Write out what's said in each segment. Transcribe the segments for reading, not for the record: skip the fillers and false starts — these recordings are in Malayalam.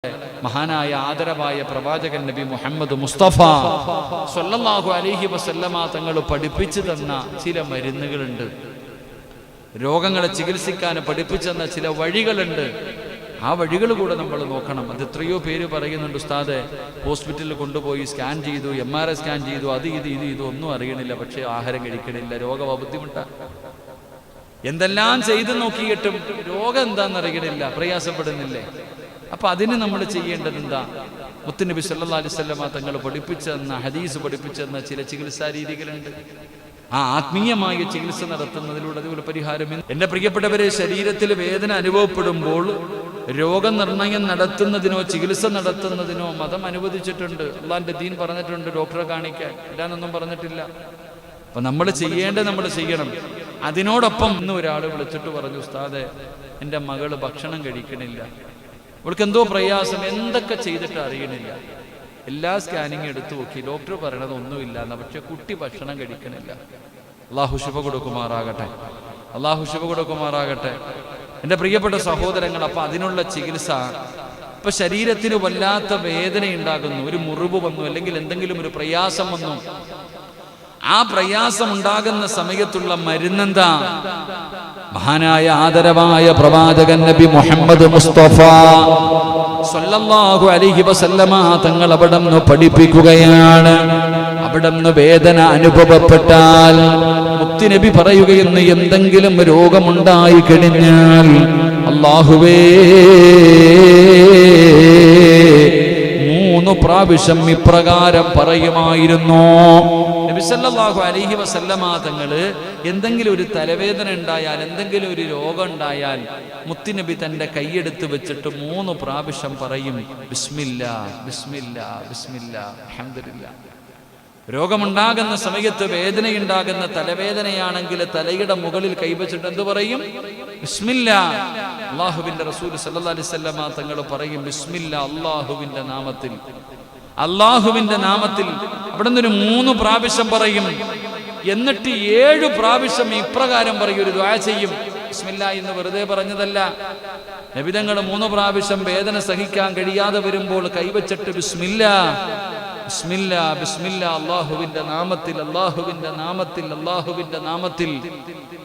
മഹാനായ ആദരവായ പ്രവാചകൻ നബി മുഹമ്മദ് മുസ്തഫ സ്വല്ലല്ലാഹു അലൈഹി വസല്ലമ തങ്ങൾ പഠിപ്പിച്ചു തന്ന ചില മരുന്നുകളുണ്ട്. രോഗങ്ങളെ ചികിത്സിക്കാൻ പഠിപ്പിച്ചു തന്ന ചില വഴികളുണ്ട്. ആ വഴികൾ കൂടെ നമ്മൾ നോക്കണം. അത് എത്രയോ പേര് പറയുന്നുണ്ട്, ഉസ്താദെ ഹോസ്പിറ്റലിൽ കൊണ്ടുപോയി സ്കാൻ ചെയ്തു, MRI സ്കാൻ ചെയ്തു, അത് ഇത് ഒന്നും അറിയണില്ല, പക്ഷേ ആഹാരം കഴിക്കണില്ല, രോഗം ബുദ്ധിമുട്ടാണ്. എന്തെല്ലാം ചെയ്തു നോക്കിയിട്ടും രോഗം എന്താണെന്നറിയണില്ല, പ്രയാസപ്പെടുന്നില്ലേ? അപ്പൊ അതിന് നമ്മൾ ചെയ്യേണ്ടത് എന്താ? മുത്തുനബി സല്ലല്ലാഹു അലൈഹി വസല്ലമ തങ്ങൾ പഠിപ്പിച്ചെന്ന ഹദീസ് പഠിപ്പിച്ചെന്ന ചില ചികിത്സാ രീതികളുണ്ട്. ആ ആത്മീയമായ ചികിത്സ നടത്തുന്നതിലൂടെ അതുപോലെ പരിഹാരം. എൻ്റെ പ്രിയപ്പെട്ടവരെ, ശരീരത്തിൽ വേദന അനുഭവപ്പെടുമ്പോൾ രോഗനിർണയം നടത്തുന്നതിനോ ചികിത്സ നടത്തുന്നതിനോ മതം അനുവദിച്ചിട്ടുണ്ട്. അള്ളാന്റെ ദീൻ പറഞ്ഞിട്ടുണ്ട് ഡോക്ടറെ കാണിക്കാൻ, ഇല്ലാന്നൊന്നും പറഞ്ഞിട്ടില്ല. അപ്പൊ നമ്മൾ ചെയ്യേണ്ടത് നമ്മൾ ചെയ്യണം. അതിനോടൊപ്പം ഇന്ന് ഒരാൾ വിളിച്ചിട്ട് പറഞ്ഞു, ഉസ്താദെ എൻ്റെ മകള് ഭക്ഷണം കഴിക്കണില്ല, അവൾക്ക് എന്തോ പ്രയാസം, എന്തൊക്കെ ചെയ്തിട്ട് അറിയണില്ല, എല്ലാ സ്കാനിങ് എടുത്തു നോക്കി, ഡോക്ടർ പറയണത് ഒന്നുമില്ല എന്ന്, പക്ഷെ കുട്ടി ഭക്ഷണം കഴിക്കണില്ല. അള്ളാഹു ശിഫ കൊടുക്കുമാറാകട്ടെ, അള്ളാഹു ശിഫ കൊടുക്കുമാറാകട്ടെ. എൻ്റെ പ്രിയപ്പെട്ട സഹോദരങ്ങൾ, അപ്പൊ അതിനുള്ള ചികിത്സ, ഇപ്പൊ ശരീരത്തിന് വല്ലാത്ത വേദന ഉണ്ടാകുന്നു, ഒരു മുറിവ് വന്നു, അല്ലെങ്കിൽ എന്തെങ്കിലും ഒരു പ്രയാസം വന്നു, ആ പ്രയാസം ഉണ്ടാകുന്ന സമയത്തുള്ള മരുന്നെന്താ? മഹാനായ ആദരവായ പ്രവാചകൻ നബി മുഹമ്മദ് മുസ്തഫ സ്വല്ലല്ലാഹു അലൈഹി വസല്ലമ തങ്ങൾ അവിടുന്ന് പഠിപ്പിക്കുകയാണ്. അവിടുന്ന് വേദന അനുഭവപ്പെട്ടാൽ മുത്തുനബി പറയുകയെന്ന്, എന്തെങ്കിലും രോഗമുണ്ടായി കഴിഞ്ഞാൽ അല്ലാഹുവേ 3 പ്രാവശ്യം ഇപ്രകാരം പറയുമായിരുന്നു. നബി സല്ലല്ലാഹു അലൈഹി വസല്ലമ തങ്ങള് എന്തെങ്കിലും ഒരു തലവേദന ഉണ്ടായാൽ, എന്തെങ്കിലും ഒരു രോഗം ഉണ്ടായാൽ മുത്തുനബി തന്റെ കൈയെടുത്ത് വെച്ചിട്ട് 3 പ്രാവശ്യം പറയും, ബിസ്മില്ലാ ബിസ്മില്ലാ ബിസ്മില്ലാ അൽഹംദുലില്ലാ. രോഗമുണ്ടാകുന്ന സമയത്ത്, വേദനയുണ്ടാകുന്ന തലവേദനയാണെങ്കിൽ തലയുടെ മുകളിൽ കൈവച്ചിട്ട് എന്ത് പറയും? ബിസ്മില്ലാ. അല്ലാഹുവിന്റെ റസൂൽ സല്ലല്ലാഹു അലൈഹി വസല്ലമ തങ്ങൾ പറയും, ബിസ്മില്ലാ, അല്ലാഹുവിന്റെ നാമത്തിൽ, അല്ലാഹുവിന്റെ നാമത്തിൽ. അവിടെ നിന്ന് 3 പ്രാവശ്യം പറയും. എന്നിട്ട് 7 പ്രാവശ്യം ഇപ്രകാരം പറയും, ഒരു ദുആ ചെയ്യും. ബിസ്മില്ലാ എന്ന് വെറുതെ പറഞ്ഞതല്ല. നബി തങ്ങൾ 3 പ്രാവശ്യം വേദന സഹിക്കാൻ കഴിയാതെ വരുമ്പോൾ കൈവച്ചിട്ട് ബിസ്മില്ലാ ബിസ്മില്ലാ ബിസ്മില്ലാ, അല്ലാഹുവിന്റെ നാമത്തിൽ, അല്ലാഹുവിന്റെ നാമത്തിൽ, അല്ലാഹുവിന്റെ നാമത്തിൽ.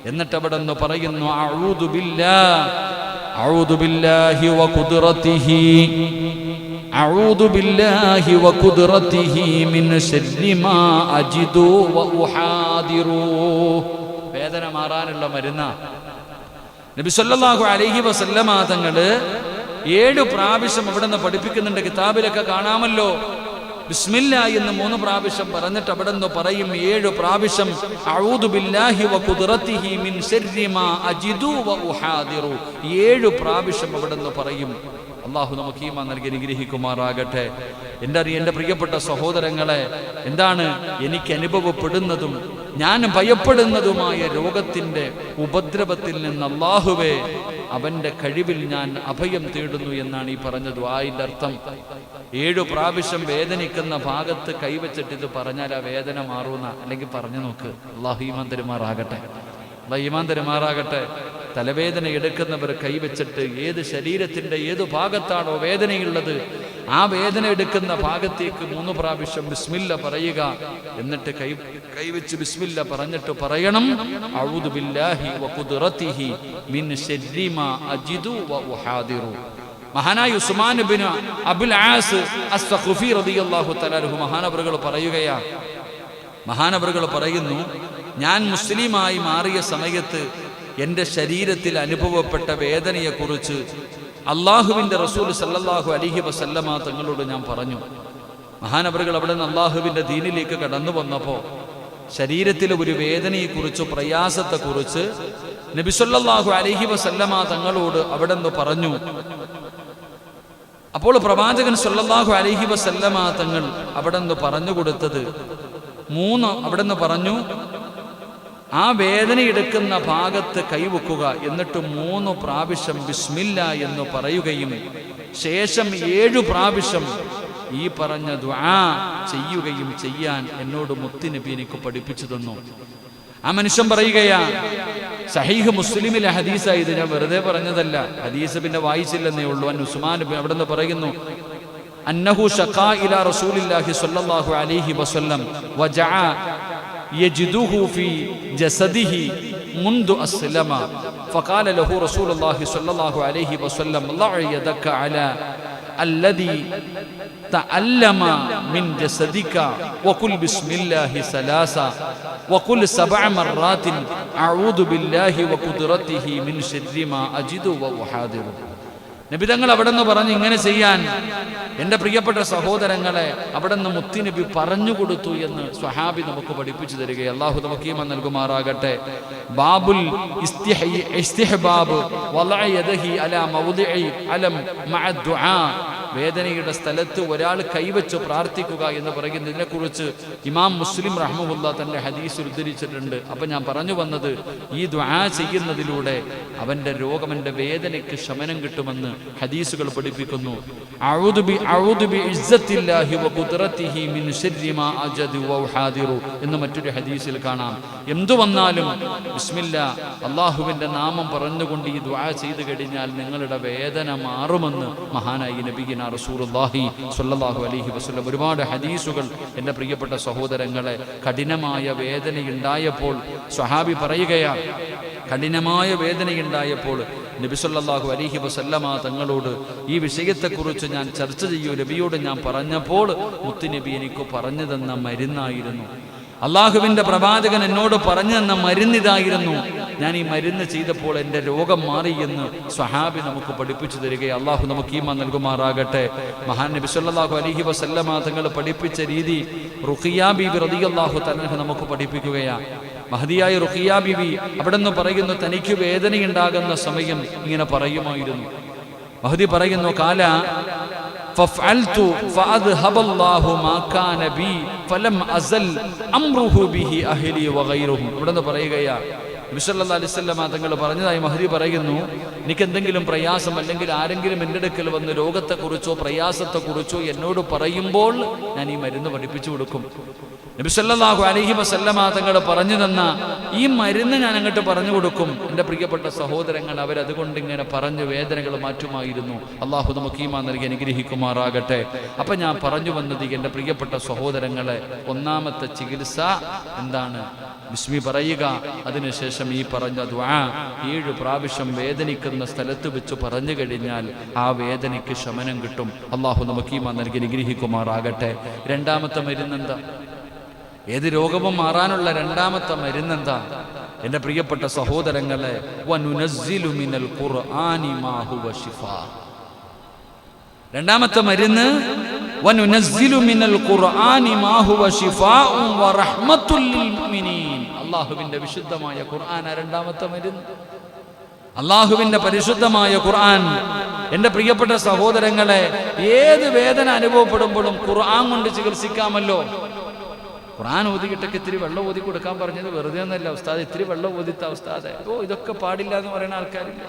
എന്നിട്ട് അവിടെ നിന്ന് പറയുന്നു, അഊദു ബില്ലാഹി വ ഖുദ്റതിഹി, അഊദു ബില്ലാഹി വ ഖുദ്റതിഹി മിൻ ശർരി മാ അജിദു വ ഉഹാദിറു. വേദന മാറാനുള്ള മരുന്ന് നബി സല്ലല്ലാഹു അലൈഹി വസല്ലമ തങ്ങള് 7 പ്രാവശ്യം അവിടെ നിന്ന് പഠിപ്പിക്കുന്നുണ്ട്. കിതാബിലൊക്കെ കാണാമല്ലോ. ബിസ്മില്ലാ എന്ന് 3 പ്രാവശ്യം പറഞ്ഞിട്ട് അവിടെ നിന്ന് പറയും 7 പ്രാവശ്യം അഊദു ബില്ലാഹി വ ഖുദ്റതിഹി മിൻ ശർരി മാ അജിദു വ ഉഹാദിറു. 7 പ്രാവശ്യം അവിടെ നിന്ന് പറയും. അള്ളാഹു നമുക്ക് ഈമാൻ നൽകി അനുഗ്രഹിക്കുമാറാകട്ടെ. എൻ്റെ പ്രിയപ്പെട്ട സഹോദരങ്ങളെ, എന്താണ് എനിക്ക് അനുഭവപ്പെടുന്നതും ഞാൻ ഭയപ്പെടുന്നതുമായ രോഗത്തിന്റെ ഉപദ്രവത്തിൽ നിന്ന് അല്ലാഹുവേ അവന്റെ കഴിവിൽ ഞാൻ അഭയം തേടുന്നു എന്നാണ് ഈ പറഞ്ഞ ദുആഇന്റെ അർത്ഥം. 7 പ്രാവശ്യം വേദനിക്കുന്ന ഭാഗത്ത് കൈവച്ചിട്ട് ഇത് പറഞ്ഞാൽ ആ വേദന മാറുന്ന, അല്ലെങ്കിൽ പറഞ്ഞു നോക്ക്. അല്ലാഹു ഈമാൻ തരുമാറാകട്ടെ, അല്ലാഹു ഈമാൻ തരുമാറാകട്ടെ. തലവേദന എടുക്കുന്നവർ കൈവച്ചിട്ട് ഏത് ശരീരത്തിന്റെ ഏത് ഭാഗത്താണോ വേദനയുള്ളത് ആ വേദന എടുക്കുന്ന ഭാഗത്തേക്ക് 3 പ്രാവശ്യം ബിസ്മില്ല പറയുക. എന്നിട്ട് കൈവച്ച് ബിസ്മില്ല പറഞ്ഞിട്ട് പറയണം, അഊദു ബില്ലാഹി വ ഖുദ്റതിഹി മിൻ ശർരി മാ അജിദു വ ഉഹാദിറു. മഹാനായ ഉസ്മാൻ ഇബ്നു അബുൽ ആസ് അസ്സഖഫി റളിയല്ലാഹു തആല അൻഹു മഹാനവറുകൾ പറയുകയാണ്, മഹാനവറുകൾ പറയുന്നു, ഞാൻ മുസ്ലിമായി മാറിയ സമയത്ത് എൻ്റെ ശരീരത്തിൽ അനുഭവപ്പെട്ട വേദനയെക്കുറിച്ച് അള്ളാഹുവിൻ്റെ റസൂൽ സല്ലല്ലാഹു അലൈഹി വസല്ലമ തങ്ങളോട് ഞാൻ പറഞ്ഞു. മഹാനവറുകൾ അവിടെ നിന്ന് അള്ളാഹുവിൻ്റെ ദീനിലേക്ക് കടന്നു വന്നപ്പോൾ ശരീരത്തിലെ ഒരു വേദനയെക്കുറിച്ച്, പ്രയാസത്തെക്കുറിച്ച് നബി സല്ലല്ലാഹു അലൈഹി വസല്ലമ തങ്ങളോട് അവിടെ നിന്ന് പറഞ്ഞു. അപ്പോൾ പ്രവാചകൻ സല്ലല്ലാഹു അലൈഹി വസല്ലമ തങ്ങൾ അവിടെ നിന്ന് പറഞ്ഞു കൊടുത്തത് 3 അവിടെ നിന്ന് പറഞ്ഞു, ആ വേദന എടുക്കുന്ന ഭാഗത്ത് കൈവെക്കുക, എന്നിട്ട് 3 പ്രാവശ്യം ബിസ്മില്ലാ എന്ന് പറയുകയും ശേഷം 7 പ്രാവശ്യം ഈ പറഞ്ഞ ദുആ ചെയ്യുകയും ചെയ്യാൻ എന്നോട് മുത്തുനബി എനിക്ക് പഠിപ്പിച്ചു തന്നു. ആ മനുഷ്യൻ പറയുകയാ, സഹീഹ് മുസ്ലിമിലെ ഹദീസായത്, ഞാൻ വെറുതെ പറഞ്ഞതല്ല. ഹദീസ് പിന്നെ വായിച്ചില്ലെന്നേ ഉള്ളൂ. അൻ ഉസ്മാൻ അവിടെ നിന്ന് പറയുന്നു, അന്നഹു ശഖാ ഇലാ റസൂലില്ലാഹി സ്വല്ലല്ലാഹു അലൈഹി വസല്ലം വജഅ യജിദുഹു ഫീ ജസദിഹി മുൻദു അസ്ലമ ഫഖാല ലഹു റസൂലുള്ളാഹി സ്വല്ലല്ലാഹു അലൈഹി വസല്ലം ലഅ യദക അലാ الذي تعلم من جسدك وقل بسم الله ثلاثا وقل 7 مرات أعوذ بالله وقدرته من شر ما أجد وأحاذر. നബി തങ്ങൾ അവിടെ നിന്ന് പറഞ്ഞ് ഇങ്ങനെ ചെയ്യാൻ. എൻ്റെ പ്രിയപ്പെട്ട സഹോദരങ്ങളെ, അവിടെ നിന്ന് മുത്തുനബി പറഞ്ഞു കൊടുത്തു എന്ന് സ്വഹാബി നമുക്ക് പഠിപ്പിച്ചു തരികയെ അല്ലാഹു നമുക്ക് ഈമാൻ നൽകുമാറാകട്ടെ. ബാബുൽ ഇസ്തിഹ്ബാബ് വളഅ യദഹി അലാ മൗദിഇ അലം മഅ ദുആ. വേദനയുടെ സ്ഥലത്ത് ഒരാൾ കൈവച്ച് പ്രാർത്ഥിക്കുക എന്ന് പറയുന്നതിനെ കുറിച്ച് ഇമാം മുസ്ലിം റഹ്മഹുല്ലാ തന്റെ ഹദീസിൽ ഉദ്ധരിച്ചിട്ടുണ്ട്. അപ്പൊ ഞാൻ പറഞ്ഞു വന്നത്, ഈ ദുആ ചെയ്യുന്നതിലൂടെ അവന്റെ രോഗം, അവന്റെ വേദനയ്ക്ക് ശമനം കിട്ടുമെന്ന് ഹദീസുകൾ പഠിപ്പിക്കുന്നു. അഊദു ബി ഇസ്സത്തില്ലാഹി വ ഖുദ്റതിഹി മിൻ ശർരി മാ അജദു വ ഉഹാദിറു എന്ന് മറ്റൊരു ഹദീസിൽ കാണാം. എന്തു വന്നാലും ബിസ്മില്ലാ, അല്ലാഹുവിന്റെ നാമം പറഞ്ഞുകൊണ്ട് ഈ ദുആ ചെയ്തു കഴിഞ്ഞാൽ നിങ്ങളുടെ വേദന മാറുമെന്ന് മഹാനായി നബിയിന റസൂലുള്ളാഹി സ്വല്ലല്ലാഹു അലൈഹി വസല്ലം. ഒരുപാട് ഹദീസുകൾ എൻ്റെ പ്രിയപ്പെട്ട സഹോദരങ്ങളെ. കഠിനമായ വേദനയുണ്ടായപ്പോൾ സ്വഹാബി പറയുകയാണ്, കഠിനമായ വേദനയുണ്ടായപ്പോൾ നബി സല്ലല്ലാഹു അലൈഹി വസല്ലമ തങ്ങളോട് ഈ വിഷയത്തെക്കുറിച്ച് ഞാൻ ചർച്ച ചെയ്യൂ നബിയോട് ഞാൻ പറഞ്ഞപ്പോൾ മുത്തുനബി എനിക്ക് പറഞ്ഞു തന്ന മരുന്നായിരുന്നു. അള്ളാഹുവിൻ്റെ പ്രവാചകൻ എന്നോട് പറഞ്ഞു തന്ന മരുന്നിതായിരുന്നു. ഞാൻ ഈ മരുന്ന് ചെയ്തപ്പോൾ എൻ്റെ രോഗം മാറി എന്ന് സ്വഹാബി നമുക്ക് പഠിപ്പിച്ചു തരികയെ അള്ളാഹു നമുക്ക് ഈമാൻ നൽകുമാറാകട്ടെ. മഹാൻ നബി സല്ലല്ലാഹു അലൈഹി വസല്ലമ തങ്ങൾ പഠിപ്പിച്ച രീതി റുഖിയ ബീബി റളിയല്ലാഹു തആല നമുക്ക് പഠിപ്പിക്കുകയാണ്. മഹദിയായ റുഖിയ ബീബി അവിടെ നിന്ന് പറയുന്നു, തനിക്ക് വേദനയുണ്ടാകുന്ന സമയം ഇങ്ങനെ പറയുമായിരുന്നു. മഹദി പറയുന്നു, കാല ഫഫഅൽതു ഫഅദ്ഹബല്ലാഹു മാ കാന ബി ഫലം അസൽ അംറുഹു ബിഹി അഹ്ലി വഗൈറുഹും. ഇവിടെ നിന്ന് പറയുകയാണ്, നബി സല്ലല്ലാഹു അലൈഹി വസല്ലം തങ്ങൾ പറഞ്ഞതായി മഹദി പറയുന്നു, എനിക്ക് എന്തെങ്കിലും പ്രയാസം അല്ലെങ്കിൽ ആരെങ്കിലും എൻ്റെ അടുക്കൽ വന്ന് രോഗത്തെക്കുറിച്ചോ പ്രയാസത്തെക്കുറിച്ചോ എന്നോട് പറയുമ്പോൾ ഞാൻ ഈ മരുന്ന് പഠിപ്പിച്ചു കൊടുക്കും. നബി സല്ലല്ലാഹു അലൈഹി വസല്ലം തങ്ങൾ പറഞ്ഞു തന്ന ഈ മരുന്ന് ഞാൻ അങ്ങോട്ട് പറഞ്ഞു കൊടുക്കും. എൻ്റെ പ്രിയപ്പെട്ട സഹോദരങ്ങൾ, അവരതുകൊണ്ട് ഇങ്ങനെ പറഞ്ഞു വേദനകൾ മാറ്റുമായിരുന്നു. അള്ളാഹു നമുക്ക് ഈമാൻ നൽകി അനുഗ്രഹിക്കുമാറാകട്ടെ. അപ്പം ഞാൻ പറഞ്ഞു വന്നത്, എൻ്റെ പ്രിയപ്പെട്ട സഹോദരങ്ങളെ, ഒന്നാമത്തെ ചികിത്സ എന്താണ്? ബിസ്മി പറയുക. അതിനുശേഷം ഈ പറഞ്ഞ ദുആ 7 പ്രാവശ്യം വേദനിക്കുന്ന സ്ഥലത്ത് വെച്ച് പറഞ്ഞു കഴിഞ്ഞാൽ ആ വേദനയ്ക്ക് ശമനം കിട്ടും. അള്ളാഹു നമുക്ക് ഈമാൻ നൽകി അനുഗ്രഹിക്കുമാറാകട്ടെ. രണ്ടാമത്തെ മരുന്നെന്താ? ഏത് രോഗവും മാറാനുള്ള രണ്ടാമത്തെ മരുന്നെന്താ? എൻ്റെ പ്രിയപ്പെട്ട സഹോദരങ്ങളെ, വനുനസ്സിലു മിനൽ ഖുർആനി മാ ഹുവ ശിഫാ. രണ്ടാമത്തെ മരുന്ന് വനുനസ്സിലു മിനൽ ഖുർആനി മാ ഹുവ ശിഫാഉൻ വറഹ്മത്തുൽ ലിൽ മുഅ്മിനീൻ. അല്ലാഹുവിൻ്റെ വിശുദ്ധമായ ഖുർആൻ രണ്ടാമത്തെ മരുന്ന്. അല്ലാഹുവിൻ്റെ പരിശുദ്ധമായ ഖുർആൻ. എൻ്റെ പ്രിയപ്പെട്ട സഹോദരങ്ങളെ, ഏത് വേദന അനുഭവപ്പെടുമ്പോഴും ഖുർആൻ കൊണ്ട് ചികിത്സിക്കാമല്ലോ. ഖുർആൻ ഓതിക്കിട്ടൊക്കെ ഇത്തിരി വെള്ളം ഓതി കൊടുക്കാൻ പറഞ്ഞത് വെറുതെ ഒന്നല്ല ഉസ്താദ്. ഇത്തിരി വെള്ളം ഓതിത്ത ഉസ്താദെ, ഇതൊക്കെ പാടില്ല എന്ന് പറയുന്ന ആൾക്കാരില്ല.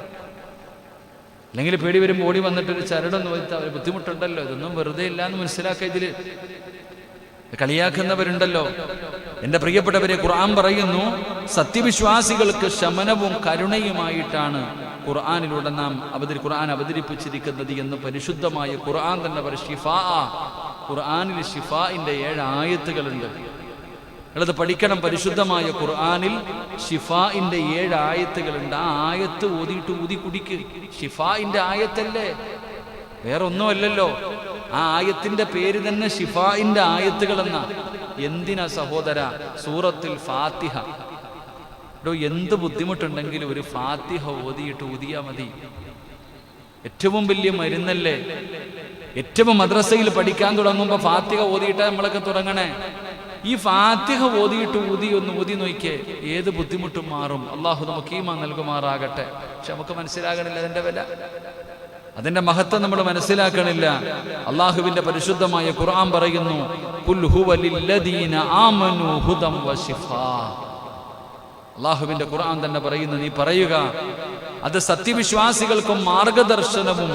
അല്ലെങ്കിൽ പേടി വരുമ്പോൾ ഓടി വന്നിട്ടൊരു ചരടൊന്നും ഓതിത്ത അവർ ബുദ്ധിമുട്ടുണ്ടല്ലോ. ഇതൊന്നും വെറുതെ ഇല്ല എന്ന് മനസ്സിലാക്കുക. ഇതിൽ കളിയാക്കുന്നവരുണ്ടല്ലോ. എൻ്റെ പ്രിയപ്പെട്ടവരെ, ഖുർആൻ പറയുന്നു, സത്യവിശ്വാസികൾക്ക് ശമനവും കരുണയുമായിട്ടാണ് ഖുർആനിലൂടെ ഖുർആൻ അവതരിപ്പിച്ചിരിക്കുന്നത് എന്ന് പരിശുദ്ധമായ ഖുർആൻ തന്നെ പറയും. ഷിഫാ. ഖുർആനിൽ ഷിഫാഇൻ്റെ 7 ആയത്തുകളുണ്ട്. നിങ്ങളത് പഠിക്കണം. പരിശുദ്ധമായ ഖുർആനിൽ ഷിഫാഇൻ്റെ 7 ആയത്തുകളുണ്ട്. ആ ആയത്ത് ഓതിയിട്ട് ഊതി കുടിക്ക്. ഷിഫാഇൻ്റെ ആയത്തല്ലേ, വേറെ ഒന്നുമല്ലല്ലോ. ആ ആയത്തിന്റെ പേര് തന്നെ ഷിഫാഇൻ്റെ ആയത്തുകൾ എന്ന. എന്തിനാ സഹോദര? സൂറത്തുൽ ഫാത്തിഹ. എന്ത് ബുദ്ധിമുട്ടുണ്ടെങ്കിലും ഒരു ഫാത്തിഹ ഓതിയിട്ട് ഊതിയാ മതി. ഏറ്റവും വലിയ മരുന്നല്ലേ. ഏറ്റവും മദ്രസയിൽ പഠിക്കാൻ തുടങ്ങുമ്പോൾ ഫാത്തിഹ ഓതിയിട്ടാ നമ്മളൊക്കെ തുടങ്ങണേ. ഈ ഫാത്തിഹ ഓതിയിട്ട് ഒന്ന് ഊതി നോക്കിയേ, ഏത് ബുദ്ധിമുട്ടും മാറും. അള്ളാഹു നമുക്ക് ഈമാൻ നൽകുമാറാകട്ടെ. പക്ഷെ നമുക്ക് മനസ്സിലാകണില്ല അതിൻ്റെ വില, അതിന്റെ മഹത്വം നമ്മൾ മനസ്സിലാക്കണില്ല. അള്ളാഹുവിന്റെ പരിശുദ്ധമായ ഖുർആൻ പറയുന്നു, ഖുൽ ഹുവ ലില്ലദീന ആമനൂ ഹുദം വശിഫാ. അള്ളാഹുവിന്റെ ഖുർആൻ തന്നെ പറയുന്നു, നീ പറയുക, അത് സത്യവിശ്വാസികൾക്കും മാർഗദർശനവും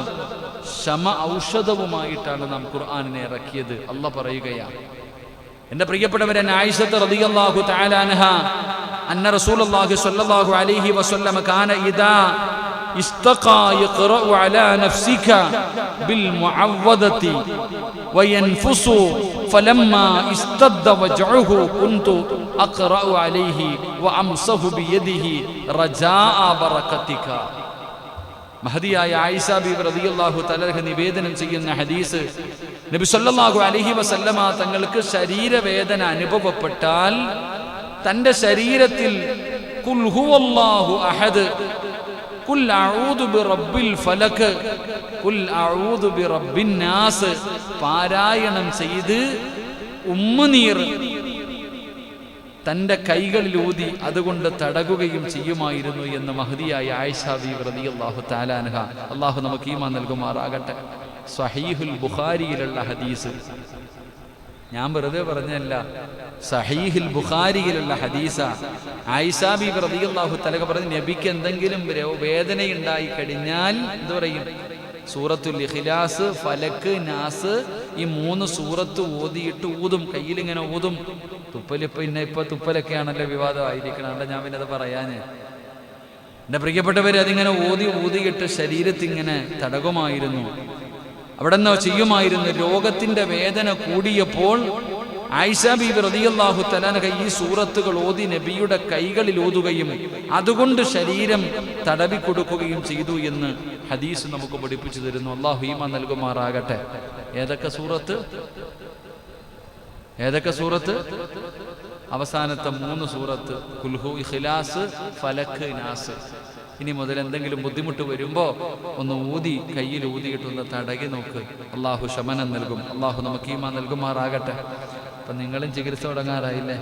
ഔഷധവുമായിട്ടാണ് നാം ഖുർആനിനെ ഇറക്കിയത്. അള്ളാഹ് പറയുകയാണ്. എൻ്റെ പ്രിയപ്പെട്ടവരെ, ആയിഷ റളിയല്ലാഹു തആല അൻഹ അന്ന റസൂലുള്ളാഹി സ്വല്ലല്ലാഹു അലൈഹി വസല്ലം കാന ഇദാ ഇസ്തഖാ യഖറഉ അലാ നഫ്സിക ബിൽ മുഅവ്വദതി വയൻഫുസു ഫലമ്മാ ഇസ്തദ്ദ വജ്ഉഹു കുൻതു അഖറഉ അലൈഹി വഅംസഹു ബിയദിഹി റജാഅ ബറകതിക. മഹദിയായ ആയിഷ ബീവി റളിയല്ലാഹു തആല നിവേദനം ചെയ്യുന്ന ഹദീസ്, നബി സല്ലല്ലാഹു അലൈഹി വസല്ലമ തങ്ങൾക്ക് ശരീരവേദന അനുഭവപ്പെട്ടാൽ തന്റെ ശരീരത്തിൽ ഖുൽ ഹുവല്ലാഹു അഹദ്, ഖുൽ അഊദു ബിറബ്ബിൽ ഫലക്, ഖുൽ അഊദു ബിറബ്ബിൻ നാസ് പാരായണം ചെയ്ത് ഉമ്മുനീർ തന്റെ കൈകളിൽ ഊതി അതുകൊണ്ട് തടകുകയും ചെയ്യുമായിരുന്നു എന്ന് മഹദിയായ ആയിഷ ബീവി റളിയല്ലാഹു തആല അൻഹ, അല്ലാഹു നമുക്ക് ഈമാൻ നൽകുമാറാകട്ടെ. സ്വഹീഹുൽ ബുഖാരിയിലുള്ള ഹദീസ്, ഞാൻ വെറുതെ പറഞ്ഞല്ല, സഹീഹുൽ ബുഖാരിയിലുള്ള ഹദീസ. ആയിഷ ബീവി റളിയല്ലാഹു തആല പറഞ്ഞു, നബിക്ക് എന്തെങ്കിലും വേദനയുണ്ടായി കഴിഞ്ഞാൽ എന്ത് പറയും? സൂറത്തുൽ ഇഖ്ലാസ്, ഫലക്ക്, നാസ് ഈ 3 സൂറത്ത് ഓതിയിട്ട് ഊതും, കയ്യിലിങ്ങനെ ഊതും. ഇപ്പൊ തുപ്പലൊക്കെയാണല്ലോ വിവാദമായിരിക്കണം, അല്ല ഞാൻ പിന്നെ അത് പറയാന്. എൻ്റെ പ്രിയപ്പെട്ടവർ, അതിങ്ങനെ ഊതിയിട്ട് ശരീരത്തിങ്ങനെ തടകുമായിരുന്നു, അവിടെ നിന്ന് ചെയ്യുമായിരുന്നു. രോഗത്തിന്റെ വേദന കൂടിയപ്പോൾ ആയിഷ ബീബി റളിയല്ലാഹു തആല ഈ സൂറത്തുകൾ ഓതി നബിയുടെ കൈകളിൽ ഊതുകയും അതുകൊണ്ട് ശരീരം തടവി കൊടുക്കുകയും ചെയ്തു എന്ന് ഹദീസ് നമുക്ക് പഠിപ്പിച്ചു തരുന്നു. അല്ലാഹു ഈമാൻ നൽകുമാറാകട്ടെ. ഏതൊക്കെ സൂറത്ത്? അവസാനത്തെ 3 സൂറത്ത്, ഖുൽഹു, ഇഖ്ലാസ്, ഫലക്ക്, നാസ്. ഇനി മുതൽ എന്തെങ്കിലും ബുദ്ധിമുട്ട് വരുമ്പോ ഒന്ന് ഊതി, കയ്യിൽ ഊതിയിട്ടൊന്ന് തടകി നോക്ക്, അള്ളാഹു ശമനം നൽകും. അള്ളാഹു നമുക്ക് ഈമാൻ നൽകുമാറാകട്ടെ. അപ്പൊ നിങ്ങളും ചികിത്സ തുടങ്ങാറായില്ലേ?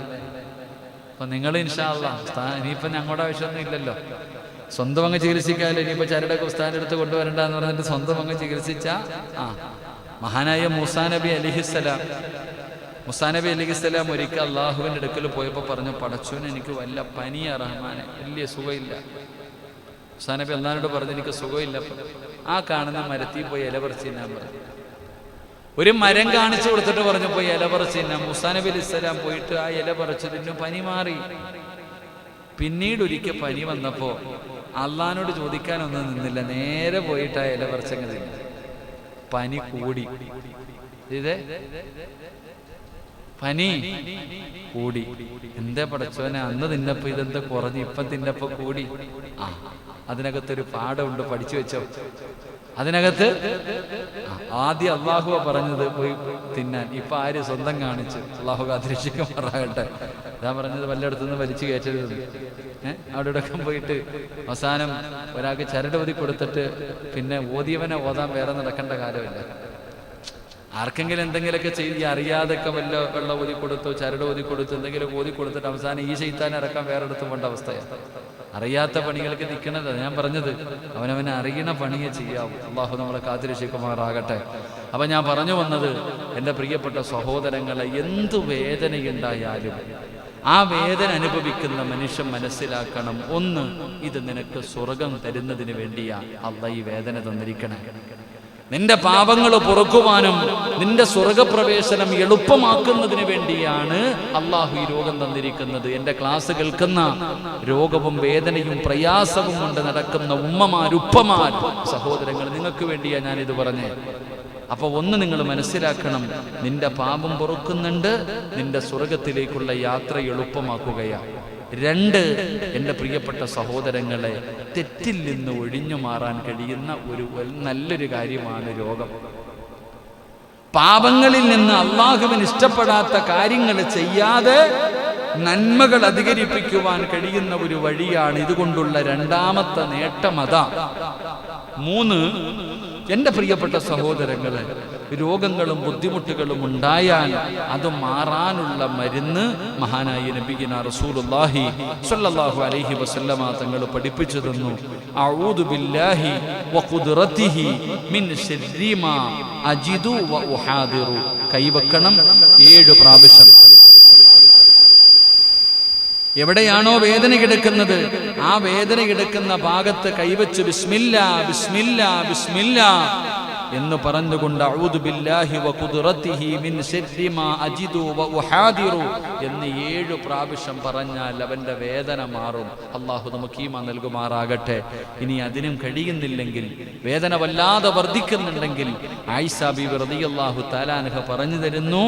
അപ്പൊ നിങ്ങൾ ഇൻഷാ അല്ലാഹ്, ഇനിയിപ്പോ ഞങ്ങളുടെ ആവശ്യമൊന്നും ഇല്ലല്ലോ, സ്വന്തം അങ്ങ് ചികിത്സിക്കാമല്ലോ. ഇനിയിപ്പോ ചരടൊക്കെ ഉസ്താദിന്റെ അടുത്ത് കൊണ്ടുവരണ്ടെന്ന് പറഞ്ഞിട്ട് സ്വന്തം അങ്ങ് ചികിത്സിച്ച മഹാനായ മൂസാ നബി അലിഹിസ്സലാം ഒരിക്കൽ അള്ളാഹുവിന്റെ അടുക്കൽ പോയപ്പോ പറഞ്ഞു, പടച്ചോനെ എനിക്ക് വല്ല പനിയാ റഹ്മാനെ, വലിയ സുഖമില്ല. മൂസാ നബി അള്ളാഹിനോട് പറഞ്ഞു, എനിക്ക് സുഖമില്ല. ആ കാണുന്ന മരത്തിൽ പോയി ഇല പറിച്ച് തിന്നാൻ പറഞ്ഞു. ഒരു മരം കാണിച്ചു കൊടുത്തിട്ട് പറഞ്ഞു, പോയി ഇല പറിച്ച് തിന്നാൻ. മൂസാ നബി അലിഹിസ്സലാം പോയിട്ട് ആ ഇല പറിച്ചു തിന്നു, പനി മാറി. പിന്നീട് ഒരിക്കൽ പനി വന്നപ്പോ അള്ളാഹിനോട് ചോദിക്കാനൊന്നും നിന്നില്ല, നേരെ പോയിട്ട് ആ ഇല പറിച്ചങ്ങ് തിന്നു. പനി കൂടി, പനി കൂടി. എന്താ പടച്ചോനെ, അന്ന് തിന്നപ്പോ ഇതെന്താ കുറഞ്ഞു, ഇപ്പം തിന്നപ്പോ കൂടി. അതിനകത്തൊരു പാഠമുണ്ട്, പഠിച്ചു വെച്ചോ. അതിനകത്ത് ആദ്യം അള്ളാഹുവ പറഞ്ഞത് പോയി തിന്നാൻ, ഇപ്പൊ ആര് സ്വന്തം കാണിച്ച്. അള്ളാഹു കാത്തിരക്ഷിക്കുമാറാകട്ടെ. ഞാൻ പറഞ്ഞത് വല്ലയിടത്തുനിന്ന് വലിച്ചു കയറ്റരുത്. അവിടെ ഇടക്കം പോയിട്ട് അവസാനം ഒരാൾക്ക് ചരട് ഓതി കൊടുത്തിട്ട് പിന്നെ ഓതിയവനെ ഓതാൻ വേറെ നടക്കേണ്ട കാര്യമില്ല. ആർക്കെങ്കിലും എന്തെങ്കിലുമൊക്കെ ചെയ്ത് അറിയാതൊക്കെ വല്ല വെള്ളം ഓതി കൊടുത്തോ ചരട് ഓതി കൊടുത്തോ എന്തെങ്കിലും ഓതി കൊടുത്തിട്ട് അവസാനം ഈ ശൈത്താനെ ഇറക്കാൻ വേറെ അടുത്ത് പോകേണ്ട അവസ്ഥയാണ്. അറിയാത്ത പണികൾക്ക് നിൽക്കണത് ഞാൻ പറഞ്ഞത്, അവനവനെ അറിയണ പണിയെ ചെയ്യാവൂ. അള്ളാഹു നമ്മളെ കാത്തിരക്ഷിക്കുമാറാകട്ടെ. അപ്പൊ ഞാൻ പറഞ്ഞു വന്നത്, എൻ്റെ പ്രിയപ്പെട്ട സഹോദരങ്ങളെ, എന്തു വേദനയുണ്ടായാലും ആ വേദന അനുഭവിക്കുന്ന മനുഷ്യൻ മനസ്സിലാക്കണം, ഒന്ന്, ഇത് നിനക്ക് സ്വർഗം തരുന്നതിന് വേണ്ടിയാ അള്ളാഹ് ഈ വേദന തന്നിരിക്കണം. നിന്റെ പാപങ്ങൾ പൊറുക്കുവാനും നിന്റെ സ്വർഗപ്രവേശനം എളുപ്പമാക്കുന്നതിന് വേണ്ടിയാണ് അള്ളാഹു ഈ രോഗം തന്നിരിക്കുന്നത്. എൻ്റെ ക്ലാസ് കേൾക്കുന്ന രോഗവും വേദനയും പ്രയാസവും കൊണ്ട് നടക്കുന്ന ഉപ്പമാർ സഹോദരങ്ങൾ, നിങ്ങൾക്ക് വേണ്ടിയാ ഞാനിത് പറഞ്ഞേ. അപ്പൊ ഒന്ന് നിങ്ങൾ മനസ്സിലാക്കണം, നിന്റെ പാപം പൊറുക്കുന്നുണ്ട്, നിന്റെ സ്വർഗത്തിലേക്കുള്ള യാത്ര എളുപ്പമാക്കുകയാണ്. 2, എൻ്റെ പ്രിയപ്പെട്ട സഹോദരങ്ങളെ, തെറ്റിൽ നിന്ന് ഒഴിഞ്ഞു മാറാൻ കഴിയുന്ന ഒരു നല്ലൊരു കാര്യമാണ് രോഗം. പാപങ്ങളിൽ നിന്ന് അള്ളാഹുവിന് ഇഷ്ടപ്പെടാത്ത കാര്യങ്ങൾ ചെയ്യാതെ നന്മകൾ അധികരിപ്പിക്കുവാൻ കഴിയുന്ന ഒരു വഴിയാണ്. ഇതുകൊണ്ടുള്ള 2ാമത്തെ നേട്ടം അതാ. 3, എൻ്റെ പ്രിയപ്പെട്ട സഹോദരങ്ങളെ, രോഗങ്ങളും ബുദ്ധിമുട്ടുകളും ഉണ്ടായാൽ അത് മാറാനുള്ള മരുന്ന് മഹാനായ നബിയിന റസൂലുള്ളാഹി സ്വല്ലല്ലാഹു അലൈഹി വസല്ലമ തങ്ങൾ പഠിപ്പിച്ചു തന്നു. അഊദു ബില്ലാഹി വഖുദ്റതിഹി മിൻ ശർരി മാ അജിദു വ ഉഹാദിറു. കൈവക്കണം 7 പ്രാവശ്യം. എവിടെയാണോ വേദന കിടക്കുന്നത് ആ വേദന കിടക്കുന്ന ഭാഗത്ത് കൈവച്ച് ബിസ്മില്ലാ ബിസ്മില്ലാ ബിസ്മില്ലാ എന്ന് പറഞ്ഞുകൊണ്ട് അഊദു ബില്ലാഹി വഖുദ്റതിഹി മിൻ ശർരി മാ അജിദു വഉഹാദിറു എന്ന് 7 പ്രാവശ്യം പറഞ്ഞാൽ അവന്റെ വേദന മാറും. അല്ലാഹു നമുക്ക് ഈമാൻ നൽകുമാറാകട്ടെ. ഇനി അതിനും കഴിയുന്നില്ലെങ്കിൽ, വേദന വല്ലാതെ വർദ്ധിക്കുന്നുണ്ടെങ്കിൽ, ആയിഷ ബീവി റളിയല്ലാഹു തആല അൻഹ പറഞ്ഞു തരുന്നു,